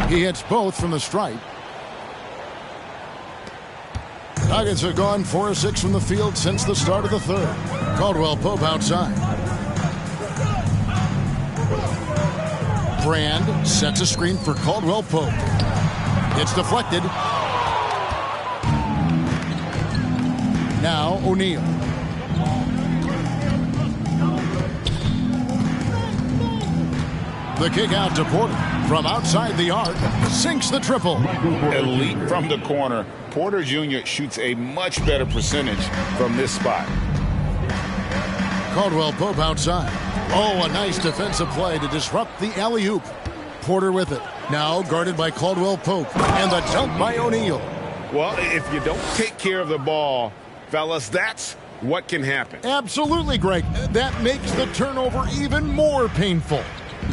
Speaker 2: He hits both from the stripe. Nuggets have gone 4 of 6 from the field since the start of the third. Caldwell-Pope outside. Brand sets a screen for Caldwell-Pope. It's deflected. Now O'Neal. The kick out to Porter from outside the arc. Sinks the triple.
Speaker 7: Elite from the corner. Porter Jr. shoots a much better percentage from this spot.
Speaker 2: Caldwell-Pope outside. Oh, a nice defensive play to disrupt the alley-oop. Porter with it. Now guarded by Caldwell-Pope. And the dunk by O'Neal.
Speaker 7: Well, if you don't take care of the ball, fellas, that's what can happen.
Speaker 2: Absolutely, Greg. That makes the turnover even more painful.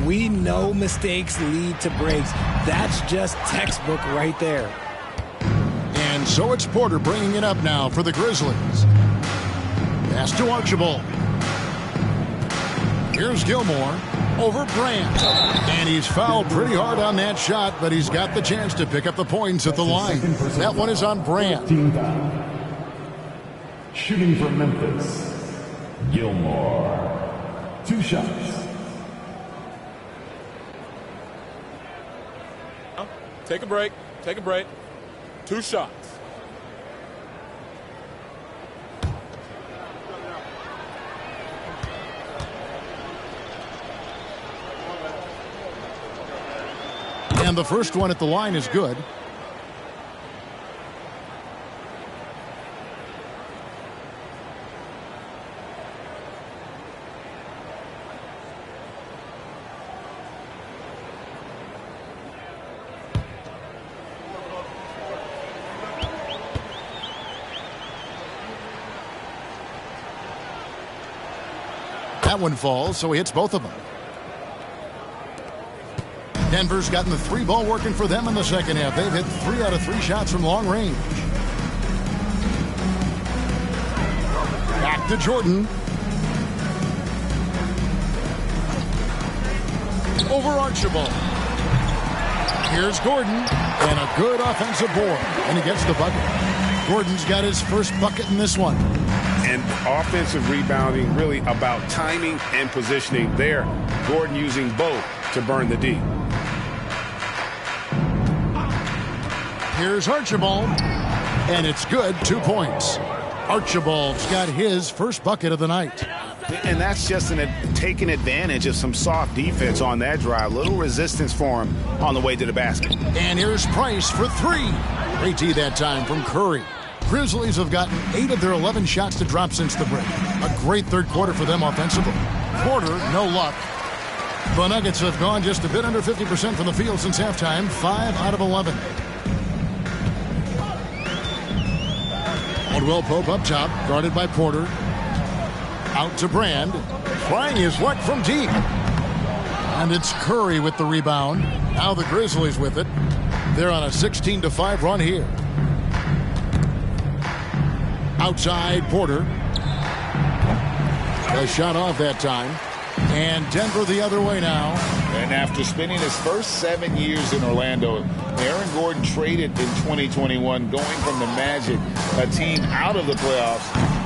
Speaker 4: We know mistakes lead to breaks. That's just textbook right there.
Speaker 2: And so it's Porter bringing it up now for the Grizzlies. Pass to Archibald. Here's Gilmore over Brand. And he's fouled pretty hard on that shot, but he's got the chance to pick up the points at the line. That one is on Brand.
Speaker 5: Shooting for Memphis, Gilmore. 2 shots.
Speaker 8: Take a break. Take a break. 2 shots.
Speaker 2: And the first one at the line is good. That one falls, so he hits both of them. Denver's gotten the 3-ball working for them in the second half. They've hit 3 out of 3 shots from long range. Back to Jordan. Over Archibald. Here's Gordon. And a good offensive board. And he gets the bucket. Gordon's got his first bucket in this one.
Speaker 7: And offensive rebounding really about timing and positioning there. Gordon using both to burn the D.
Speaker 2: Here's Archibald. And it's good. 2 points. Archibald's got his first bucket of the night.
Speaker 7: And that's just taking advantage of some soft defense on that drive. Little resistance for him on the way to the basket.
Speaker 2: And here's Price for 3. Great D that time from Curry. Grizzlies have gotten 8 of their 11 shots to drop since the break. A great third quarter for them offensively. Porter, no luck. The Nuggets have gone just a bit under 50% from the field since halftime. 5 out of 11. Caldwell-Pope up top, guarded by Porter. Out to Brand. Trying his luck from deep. And it's Curry with the rebound. Now the Grizzlies with it. They're on a 16-5 run here. Outside Porter. A shot off that time. And Denver the other way now.
Speaker 7: And after spending his first 7 years in Orlando, Aaron Gordon traded in 2021, going from the Magic, a team out of the playoffs,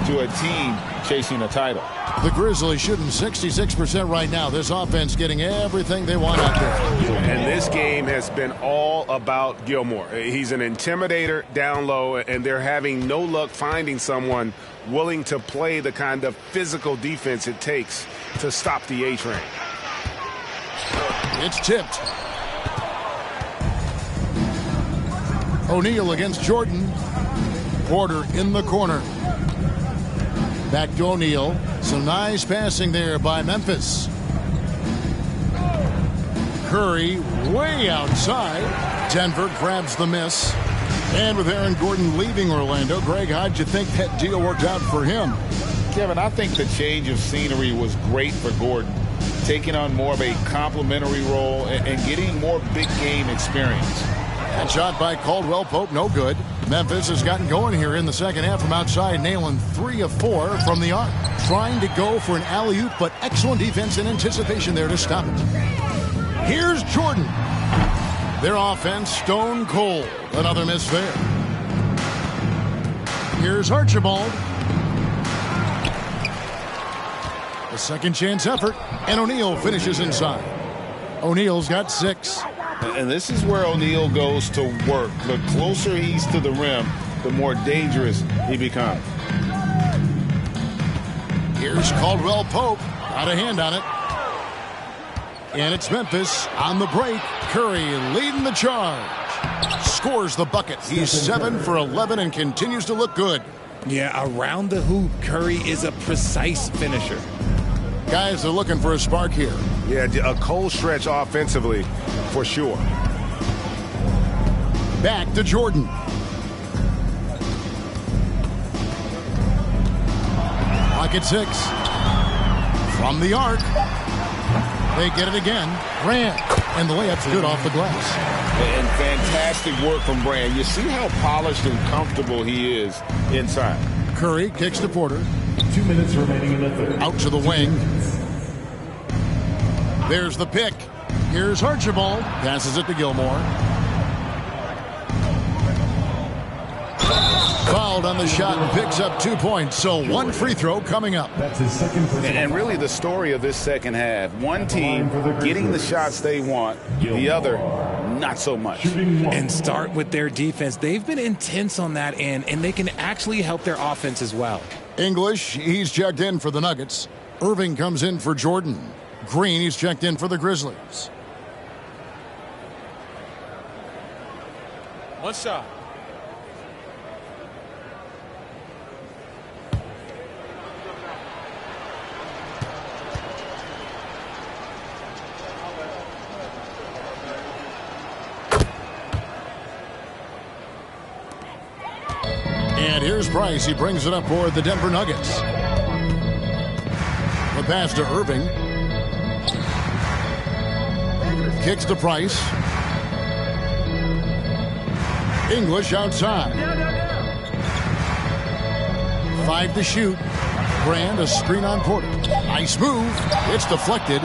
Speaker 7: to a team chasing a title.
Speaker 2: The Grizzlies shooting 66% right now. This offense getting everything they want out there.
Speaker 3: And this game has been all about Gilmore. He's an intimidator down low, and they're having no luck finding someone willing to play the kind of physical defense it takes to stop the A-Train.
Speaker 2: It's tipped. O'Neal against Jordan. Porter in the corner. Back to O'Neal. Some nice passing there by Memphis. Curry way outside. Denver grabs the miss. And with Aaron Gordon leaving Orlando, Greg, how'd you think that deal worked out for him?
Speaker 7: Kevin, I think the change of scenery was great for Gordon, taking on more of a complimentary role and getting more big game experience.
Speaker 2: That shot by Caldwell Pope, no good. Memphis has gotten going here in the second half from outside, nailing 3 of 4 from the arc. Trying to go for an alley-oop, but excellent defense and anticipation there to stop it. Here's Jordan. Their offense stone cold. Another miss there. Here's Archibald. A second chance effort, and O'Neal finishes inside. O'Neal's got 6.
Speaker 7: And this is where O'Neal goes to work. The closer he's to the rim, the more dangerous he becomes.
Speaker 2: Here's Caldwell Pope. Got a hand on it. And it's Memphis on the break. Curry leading the charge. Scores the bucket. He's 7 for 11 and continues to look good.
Speaker 4: Yeah, around the hoop, Curry is a precise finisher.
Speaker 2: Guys are looking for a spark here.
Speaker 3: Yeah, a cold stretch offensively for sure.
Speaker 2: Back to Jordan. Clock at 6. From the arc. They get it again. Grant. And the layup's good off the glass.
Speaker 7: And fantastic work from Brand. You see how polished and comfortable he is inside.
Speaker 2: Curry kicks to Porter.
Speaker 5: 2 minutes remaining in the third.
Speaker 2: Out to the wing. There's the pick. Here's Archibald. Passes it to Gilmore. Fouled on the shot and picks up 2 points. So 1 free throw coming up.
Speaker 5: That's his second personal.
Speaker 7: And really the story of this second half. One team getting the shots they want. The other, not so much.
Speaker 4: And start with their defense. They've been intense on that end, and they can actually help their offense as well.
Speaker 2: English, he's checked in for the Nuggets. Irving comes in for Jordan. Green, he's checked in for the Grizzlies.
Speaker 8: One shot.
Speaker 2: And here's Price. He brings it up for the Denver Nuggets. The pass to Irving. Kicks to Price. English outside. 5 to shoot. Brand, a screen on Porter. Nice move. It's deflected.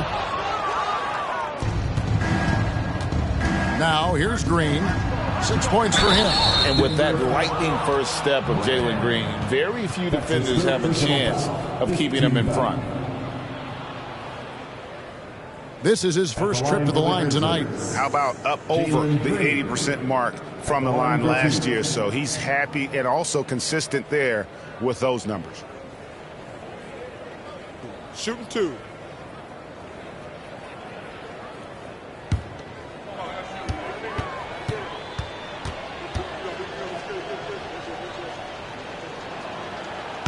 Speaker 2: Now here's Green. 6 points for him.
Speaker 7: And with that lightning first step of Jalen Green, very few defenders have a chance of keeping him in front.
Speaker 2: This is his first trip to the line tonight.
Speaker 7: How about up over the 80% mark from the line last year? So he's happy and also consistent there with those numbers.
Speaker 8: Shooting 2.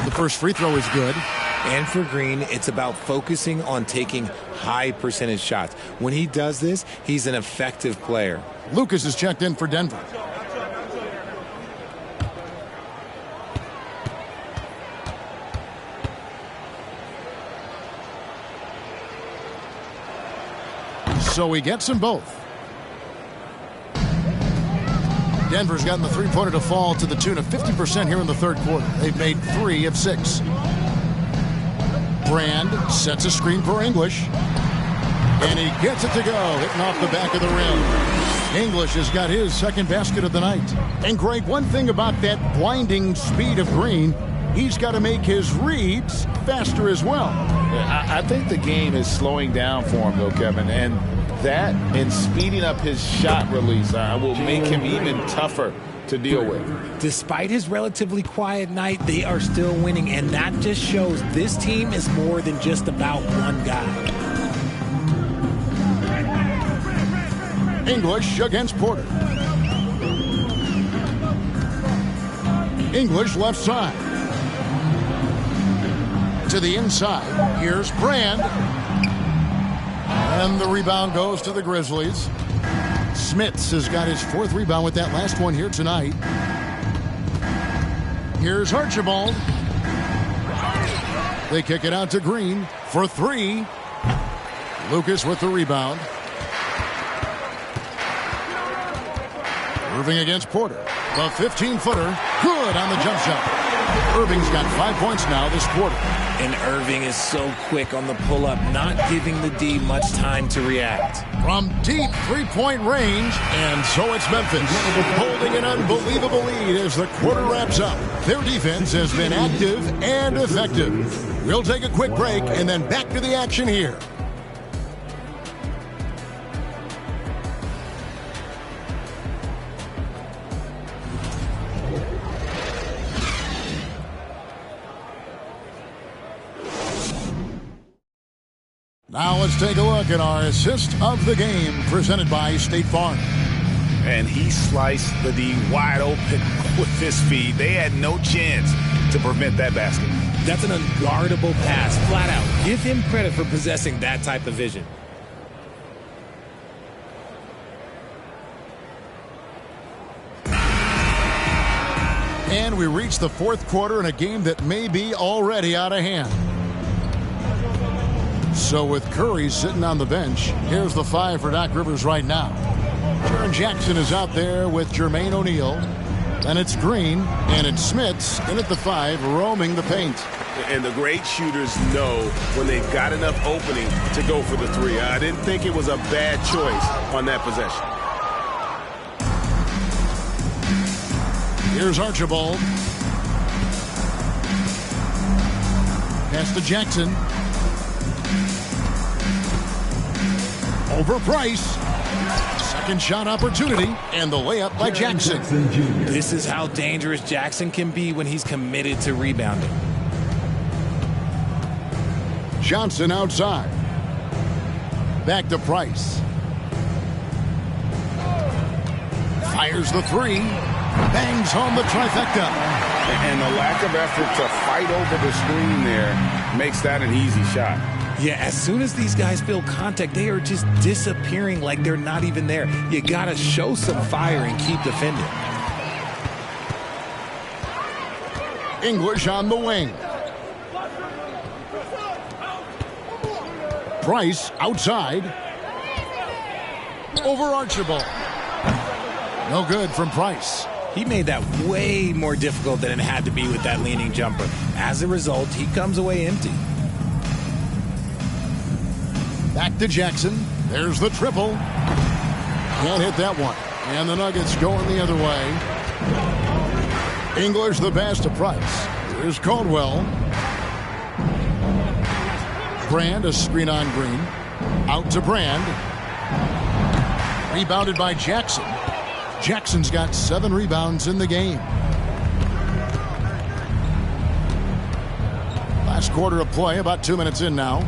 Speaker 2: The first free throw is good.
Speaker 4: And for Green, it's about focusing on taking high percentage shots. When he does this, he's an effective player.
Speaker 2: Lucas is checked in for Denver. So he gets them both. Denver's gotten the three-pointer to fall to the tune of 50% here in the third quarter. They've made 3 of 6. Brand sets a screen for English. And he gets it to go, hitting off the back of the rim. English has got his second basket of the night. And Greg, one thing about that blinding speed of Green, he's got to make his reads faster as well.
Speaker 7: I think the game is slowing down for him, though, Kevin. And that and speeding up his shot release will make him even tougher to deal with.
Speaker 4: Despite his relatively quiet night, they are still winning, and that just shows this team is more than just about one guy.
Speaker 2: English against Porter. English left side. To the inside. Here's Brand. And the rebound goes to the Grizzlies. Smits has got his fourth rebound with that last one here tonight. Here's Archibald. They kick it out to Green for three. Lucas with the rebound. Irving against Porter. The 15-footer. Good on the jump shot. Irving's got 5 points now this quarter.
Speaker 4: And Irving is so quick on the pull-up, not giving the D much time to react.
Speaker 2: From deep three-point range, and so it's Memphis holding an unbelievable lead as the quarter wraps up. Their defense has been active and effective. We'll take a quick break and then back to the action here. Now let's take a look at our assist of the game presented by State Farm.
Speaker 7: And he sliced the D wide open with his feed. They had no chance to prevent that basket.
Speaker 4: That's an unguardable pass, flat out. Give him credit for possessing that type of vision.
Speaker 2: And we reach the fourth quarter in a game that may be already out of hand. So with Curry sitting on the bench, here's the five for Doc Rivers right now. Jaren Jackson is out there with Jermaine O'Neal. And it's Green, and it's Smits in at the five, roaming the paint.
Speaker 3: And the great shooters know when they've got enough opening to go for the three. I didn't think it was a bad choice on that possession.
Speaker 2: Here's Archibald. Pass to Jackson. Over Price. Second shot opportunity, and the layup by Jackson.
Speaker 4: This is how dangerous Jackson can be when he's committed to rebounding.
Speaker 2: Johnson outside. Back to Price. Fires the three. Bangs home the trifecta.
Speaker 3: And the lack of effort to fight over the screen there makes that an easy shot.
Speaker 4: Yeah, as soon as these guys feel contact, they are just disappearing like they're not even there. You got to show some fire and keep defending.
Speaker 2: English on the wing. Price outside. Over Archibald. No good from Price.
Speaker 4: He made that way more difficult than it had to be with that leaning jumper. As a result, he comes away empty.
Speaker 2: Back to Jackson. There's the triple. Can't hit that one. And the Nuggets going the other way. English the pass to Price. Here's Caldwell. Brand, a screen on Green. Out to Brand. Rebounded by Jackson. Jackson's got 7 rebounds in the game. Last quarter of play, about 2 minutes in now.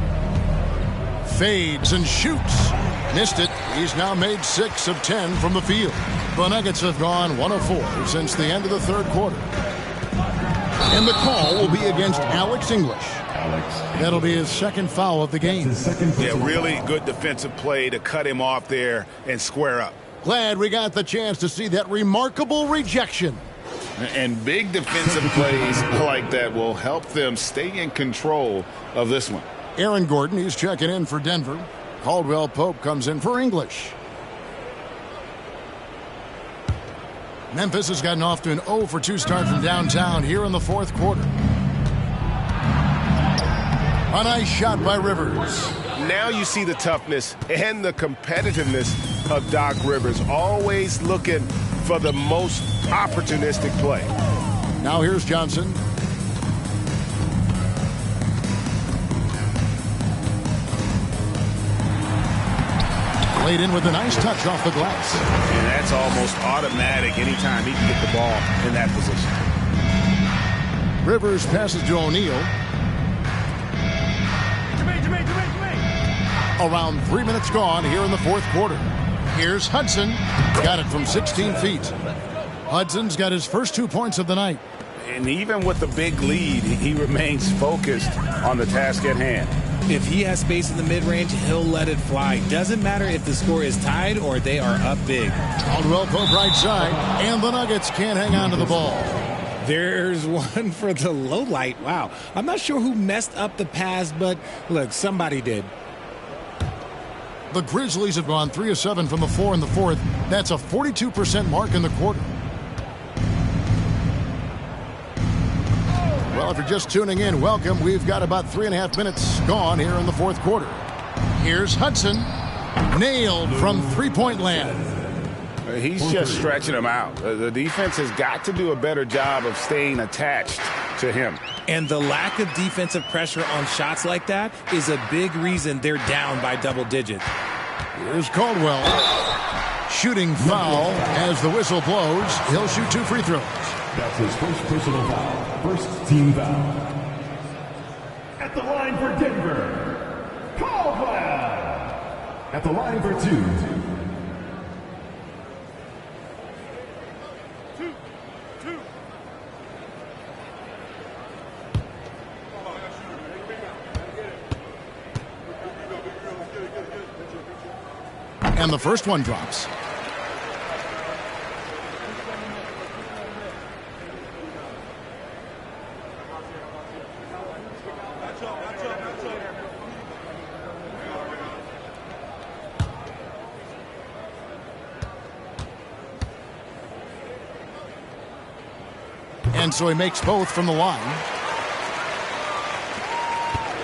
Speaker 2: Fades and shoots. Missed it. He's now made 6 of 10 from the field. The Nuggets have gone 1 of 4 since the end of the third quarter. And the call will be against Alex English. That'll be his second foul of the game.
Speaker 7: Yeah, really good defensive play to cut him off there and square up.
Speaker 2: Glad we got the chance to see that remarkable rejection.
Speaker 7: And big defensive plays like that will help them stay in control of this one.
Speaker 2: Aaron Gordon, he's checking in for Denver. Caldwell Pope comes in for English. Memphis has gotten off to an 0 for 2 start from downtown here in the fourth quarter. A nice shot by Rivers.
Speaker 3: And now you see the toughness and the competitiveness of Doc Rivers, always looking for the most opportunistic play.
Speaker 2: Now here's Johnson. Laid in with a nice touch off the glass.
Speaker 7: And that's almost automatic anytime he can get the ball in that position.
Speaker 2: Rivers passes to O'Neal. Around 3 minutes gone here in the fourth quarter. Here's Hudson. Got it from 16 feet. Hudson's got his first 2 points of the night.
Speaker 7: And even with the big lead, he remains focused on the task at hand.
Speaker 4: If he has space in the mid-range, he'll let it fly. Doesn't matter if the score is tied or they are up big.
Speaker 2: Caldwell poke right side, and the Nuggets can't hang on to the ball.
Speaker 4: There's one for the low light. Wow. I'm not sure who messed up the pass, but look, somebody did.
Speaker 2: The Grizzlies have gone 3 of 7 from the floor in the fourth. That's a 42% mark in the quarter. Well, if you're just tuning in, welcome. We've got about 3.5 minutes gone here in the fourth quarter. Here's Hudson. Nailed from three-point land.
Speaker 7: He's just stretching him out. The defense has got to do a better job of staying attached to him.
Speaker 4: And the lack of defensive pressure on shots like that is a big reason they're down by double digits.
Speaker 2: Here's Caldwell. Shooting foul as the whistle blows. He'll shoot 2 free throws.
Speaker 5: That's his first personal foul. First team foul. At the line for Denver, Caldwell. At the line for 2.
Speaker 2: And the first one drops. And so he makes both from the line.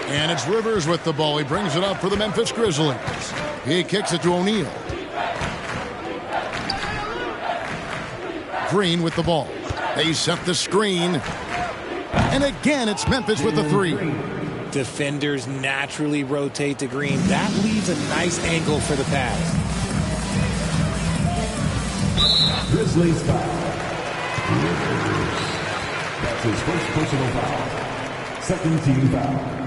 Speaker 2: And it's Rivers with the ball. He brings it up for the Memphis Grizzlies. He kicks it to O'Neal. Green with the ball. They set the screen. And again, it's Memphis with the 3.
Speaker 4: Defenders naturally rotate to Green. That leaves a nice angle for the pass.
Speaker 5: Grizzlies foul. Rivers. That's his first personal foul. Second team foul.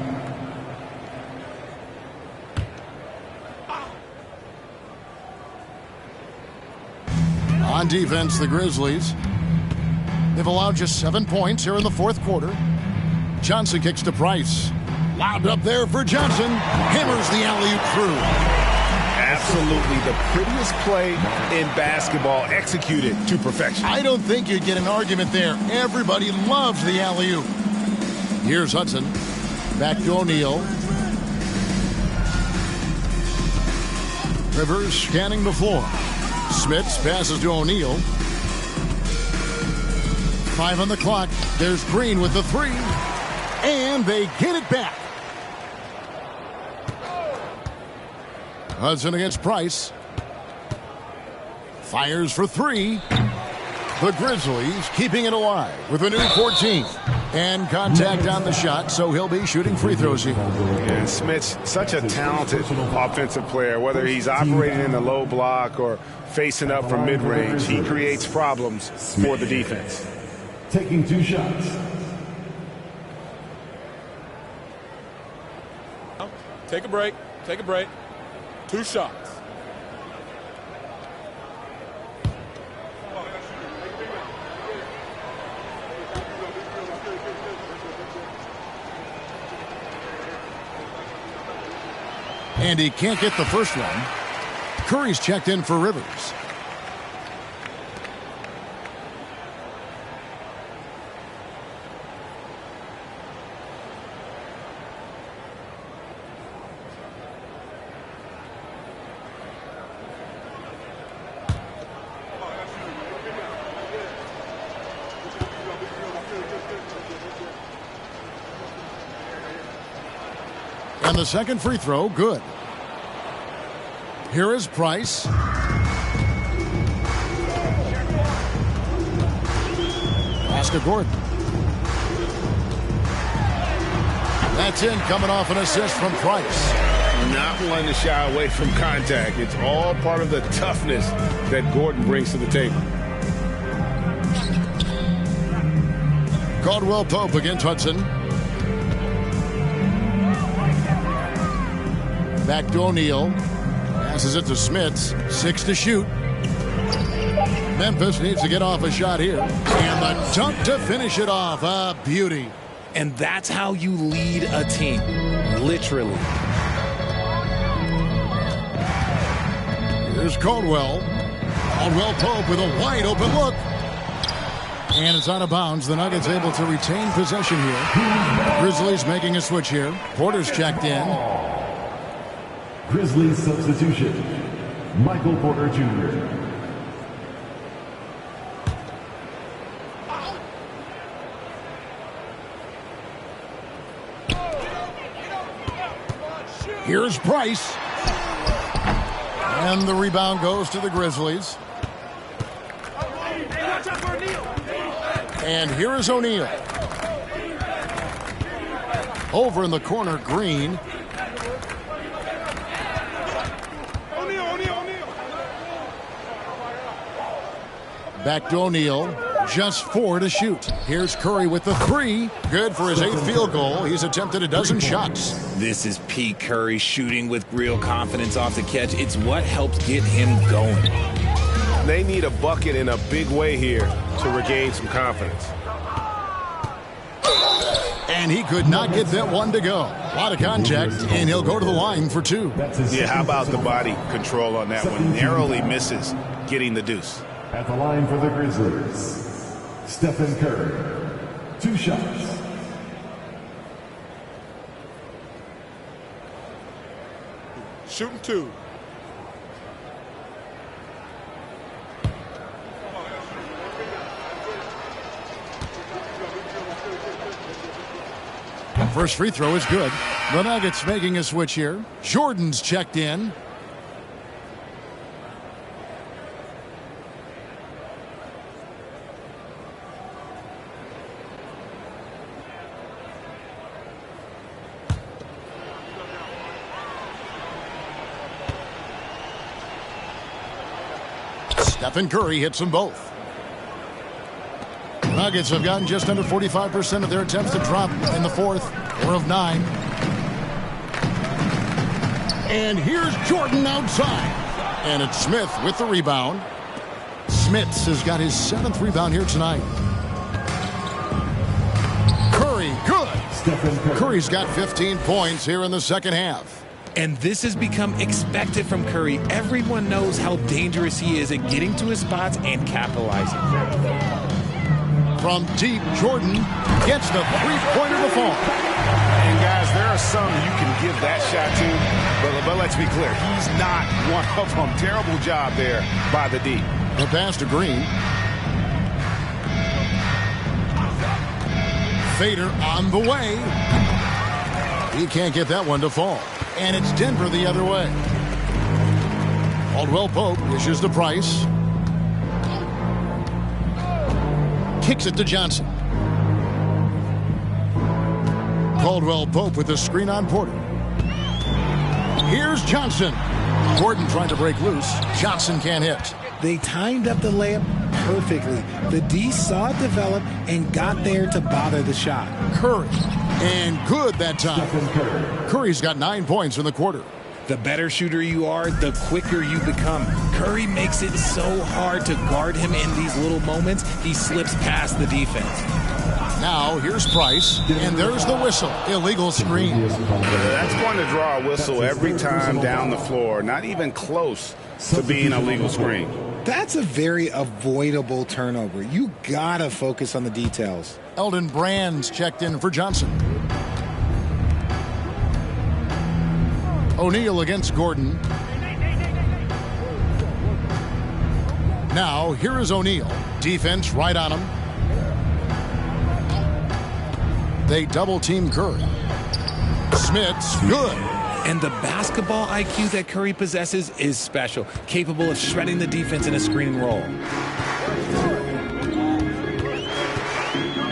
Speaker 2: On defense, the Grizzlies. They've allowed just 7 points here in the fourth quarter. Johnson kicks to Price. Lobbed up there for Johnson. Hammers the alley-oop through.
Speaker 7: Absolutely the prettiest play in basketball, executed to perfection.
Speaker 2: I don't think you'd get an argument there. Everybody loves the alley-oop. Here's Hudson. Back to O'Neal. Rivers scanning the floor. Smits passes to O'Neal. 5 on the clock. There's Green with the 3. And they get it back. Hudson against Price. Fires for 3. The Grizzlies keeping it alive with a new 14. And contact on the shot, so he'll be shooting free throws here.
Speaker 3: And Smith's such a talented offensive player, whether he's operating in the low block or facing up from mid-range. He creates problems for the defense.
Speaker 5: Taking 2 shots.
Speaker 8: Take a break. Take a break. 2 shots.
Speaker 2: And he can't get the first one. Curry's checked in for Rivers. And the second free throw, good. Here is Price. Pass to Gordon. That's in, coming off an assist from Price.
Speaker 3: Not one to shy away from contact. It's all part of the toughness that Gordon brings to the table.
Speaker 2: Caldwell Pope against Hudson. Back to O'Neal. Passes it to Smits. 6 to shoot. Memphis needs to get off a shot here. And the dunk to finish it off. A beauty.
Speaker 4: And that's how you lead a team. Literally.
Speaker 2: Here's Caldwell. Caldwell Pope with a wide open look. And it's out of bounds. The Nuggets able to retain possession here. Grizzlies making a switch here. Porter's checked in.
Speaker 5: Grizzlies substitution. Michael Porter Jr.
Speaker 2: Here's Price. And the rebound goes to the Grizzlies. And here is O'Neal. Over in the corner, Green. Back to O'Neal. Just 4 to shoot. Here's Curry with the 3. Good for his 8th field goal. He's attempted a dozen shots.
Speaker 4: This is Pete Curry shooting with real confidence off the catch. It's what helps get him going.
Speaker 3: They need a bucket in a big way here to regain some confidence.
Speaker 2: And he could not get that one to go. A lot of contact, and he'll go to the line for 2.
Speaker 7: Yeah, how about the body control on that one? Narrowly misses getting the deuce.
Speaker 5: At the line for the Grizzlies, Stephen Curry. 2 shots.
Speaker 8: Shooting 2.
Speaker 2: First free throw is good. The Nuggets making a switch here. Jordan's checked in. Stephen Curry hits them both. Nuggets have gotten just under 45% of their attempts to drop in the fourth. 4 of 9. And here's Jordan outside. And it's Smith with the rebound. Smits has got his 7th rebound here tonight. Curry, good. Curry's got 15 points here in the second half.
Speaker 4: And this has become expected from Curry. Everyone knows how dangerous he is at getting to his spots and capitalizing.
Speaker 2: From deep, Jordan gets the three-pointer to fall.
Speaker 7: And guys, there are some you can give that shot to, but let's be clear, he's not one of them. Terrible job there by the D.
Speaker 2: The pass to Green. Fader on the way. He can't get that one to fall. And it's Denver the other way. Caldwell Pope dishes to Price. Kicks it to Johnson. Caldwell Pope with the screen on Porter. Here's Johnson. Gordon trying to break loose. Johnson can't hit.
Speaker 4: They timed up the layup perfectly. The D saw it develop and got there to bother the shot.
Speaker 2: Curry. And good that time. Curry's got 9 points in the quarter.
Speaker 4: The better shooter you are, the quicker you become. Curry makes it so hard to guard him in these little moments. He slips past the defense.
Speaker 2: Now here's Price, and there's the whistle. Illegal screen.
Speaker 7: That's going to draw a whistle every time down the floor. Not even close to being a legal screen.
Speaker 4: That's a very avoidable turnover. You gotta focus on the details.
Speaker 2: Eldon Brand's checked in for Johnson. O'Neal against Gordon. Now, here is O'Neal. Defense right on him. They double-team Curry. Smith's good.
Speaker 4: And the basketball IQ that Curry possesses is special, capable of shredding the defense in a screen roll.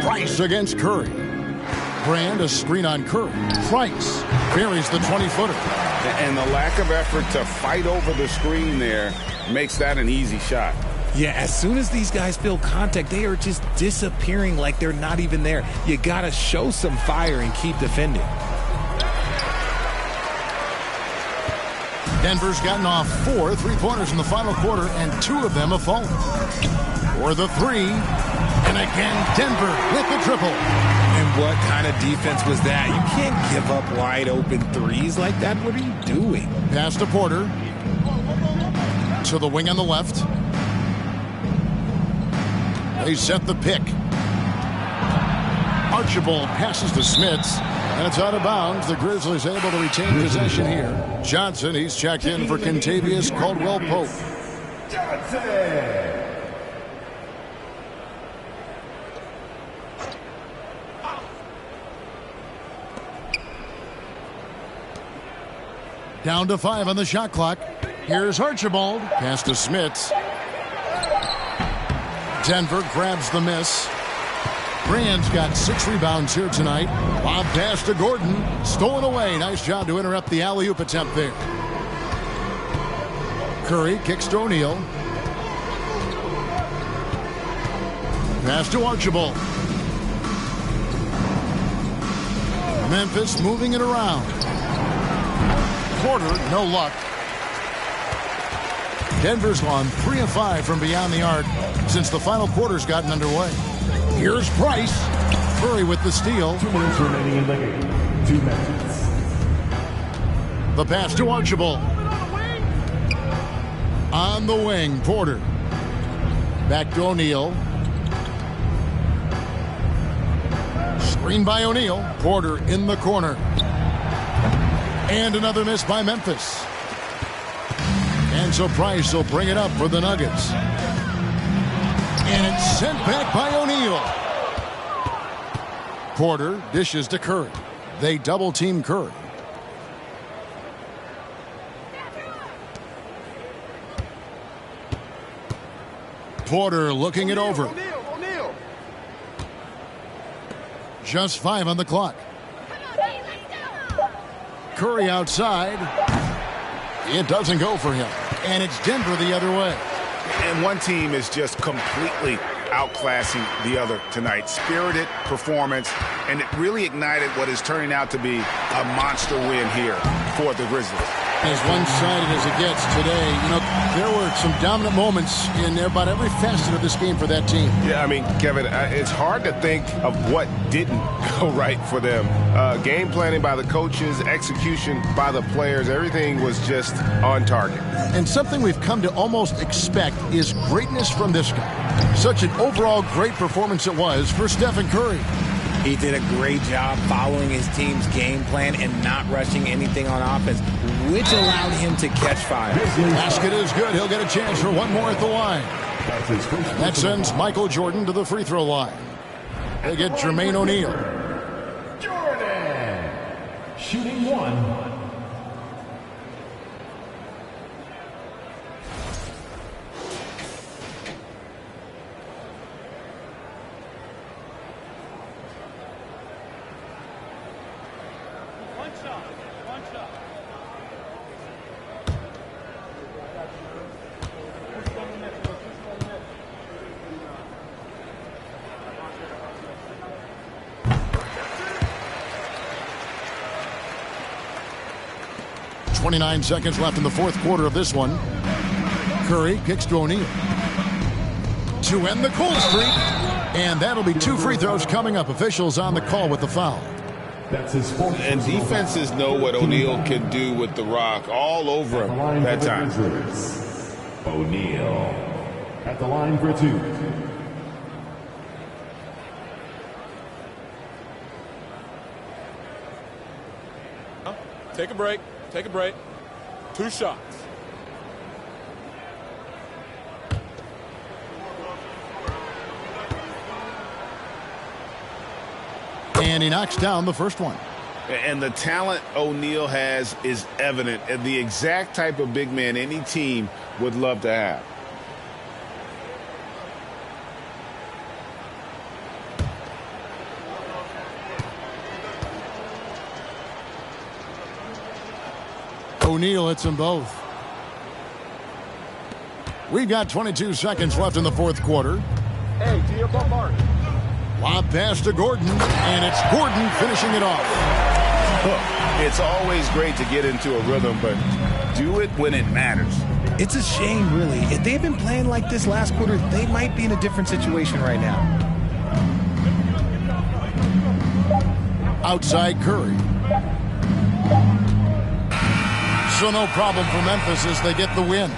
Speaker 2: Price against Curry. Brand a screen on Curry. Price buries the 20-footer.
Speaker 3: And the lack of effort to fight over the screen there makes that an easy shot.
Speaker 4: Yeah, as soon as these guys feel contact, they are just disappearing like they're not even there. You got to show some fire and keep defending.
Speaker 2: Denver's gotten off 4 3-pointers in the final quarter, and 2 of them have fallen. For the 3, and again Denver with the triple.
Speaker 4: And what kind of defense was that? You can't give up wide open threes like that. What are you doing?
Speaker 2: Pass to Porter. To the wing on the left. They set the pick. Archibald passes to Smits. And it's out of bounds. The Grizzlies able to retain possession here. Johnson, he's checked in for Kentavious Caldwell-Pope. Down to 5 on the shot clock. Here's Archibald. Pass to Smits. Denver grabs the miss. Brand's got 6 rebounds here tonight. Lob pass to Gordon. Stolen away. Nice job to interrupt the alley-oop attempt there. Curry kicks to O'Neal. Pass to Archibald. Memphis moving it around. Porter, no luck. Denver's gone 3 of 5 from beyond the arc since the final quarter's gotten underway. Here's Price. Curry with the steal.
Speaker 5: 2 minutes remaining in the game. 2 minutes.
Speaker 2: The pass to Archibald. On the wing, Porter. Back to O'Neal. Screen by O'Neal. Porter in the corner. And another miss by Memphis. And so Price will bring it up for the Nuggets. And it's sent back by O'Neal. Porter dishes to Curry. They double-team Curry. Porter looking it over. Just 5 on the clock. Curry outside. It doesn't go for him. And it's Denver the other way.
Speaker 7: And one team is just completely outclassing the other tonight. Spirited performance, and it really ignited what is turning out to be a monster win here for the Grizzlies.
Speaker 2: As one-sided as it gets today, you know, there were some dominant moments in about every facet of this game for that team.
Speaker 3: Yeah, I mean, Kevin, it's hard to think of what didn't go right for them. Game planning by the coaches, execution by the players, everything was just on target.
Speaker 2: And something we've come to almost expect is greatness from this guy. Such an overall great performance it was for Stephen Curry.
Speaker 4: He did a great job following his team's game plan and not rushing anything on offense, which allowed him to catch fire.
Speaker 2: Basket is good. He'll get a chance for one more at the line. That sends Michael Jordan to the free throw line. They get Jermaine O'Neal.
Speaker 5: Jordan shooting 1.
Speaker 9: One shot.
Speaker 2: 29 seconds left in the fourth quarter of this one. Curry kicks to O'Neal to end the cold streak. And that'll be 2 free throws coming up. Officials on the call with the foul.
Speaker 5: That's his fourth.
Speaker 3: And defenses know what O'Neal can do with the rock all over him that time.
Speaker 5: O'Neal at the line for 2.
Speaker 8: Take a break. 2 shots.
Speaker 2: And he knocks down the first one.
Speaker 7: And the talent O'Neal has is evident, and the exact type of big man any team would love to have.
Speaker 2: O'Neal hits them both. We've got 22 seconds left in the fourth quarter.
Speaker 8: Hey, to your ball mark.
Speaker 2: Lob pass to Gordon, and it's Gordon finishing it off.
Speaker 7: It's always great to get into a rhythm, but do it when it matters.
Speaker 4: It's a shame, really. If they've been playing like this last quarter, they might be in a different situation right now.
Speaker 2: Outside Curry. So no problem for Memphis as they get the win.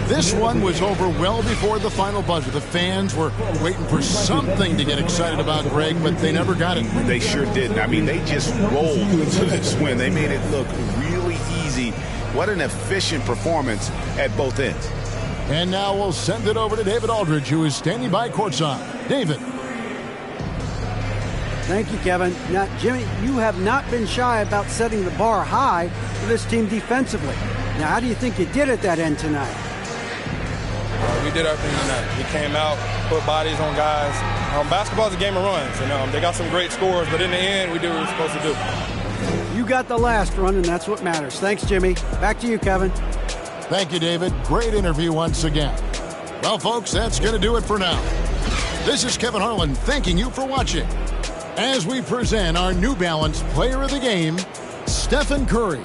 Speaker 2: This one was over well before the final buzzer. The fans were waiting for something to get excited about, Greg, but they never got it.
Speaker 7: They sure didn't. I mean, they just rolled into this win. They made it look really easy. What an efficient performance at both ends.
Speaker 2: And now we'll send it over to David Aldridge, who is standing by courtside. David.
Speaker 6: Thank you, Kevin. Now, Jimmy, you have not been shy about setting the bar high for this team defensively. Now, how do you think you did at that end tonight?
Speaker 9: We did everything tonight. We came out, put bodies on guys. Basketball's a game of runs, and they got some great scores, but in the end, we did what we were supposed to do.
Speaker 6: You got the last run, and that's what matters. Thanks, Jimmy. Back to you, Kevin.
Speaker 2: Thank you, David. Great interview once again. Well, folks, that's going to do it for now. This is Kevin Harlan thanking you for watching as we present our New Balance Player of the Game, Stephen Curry.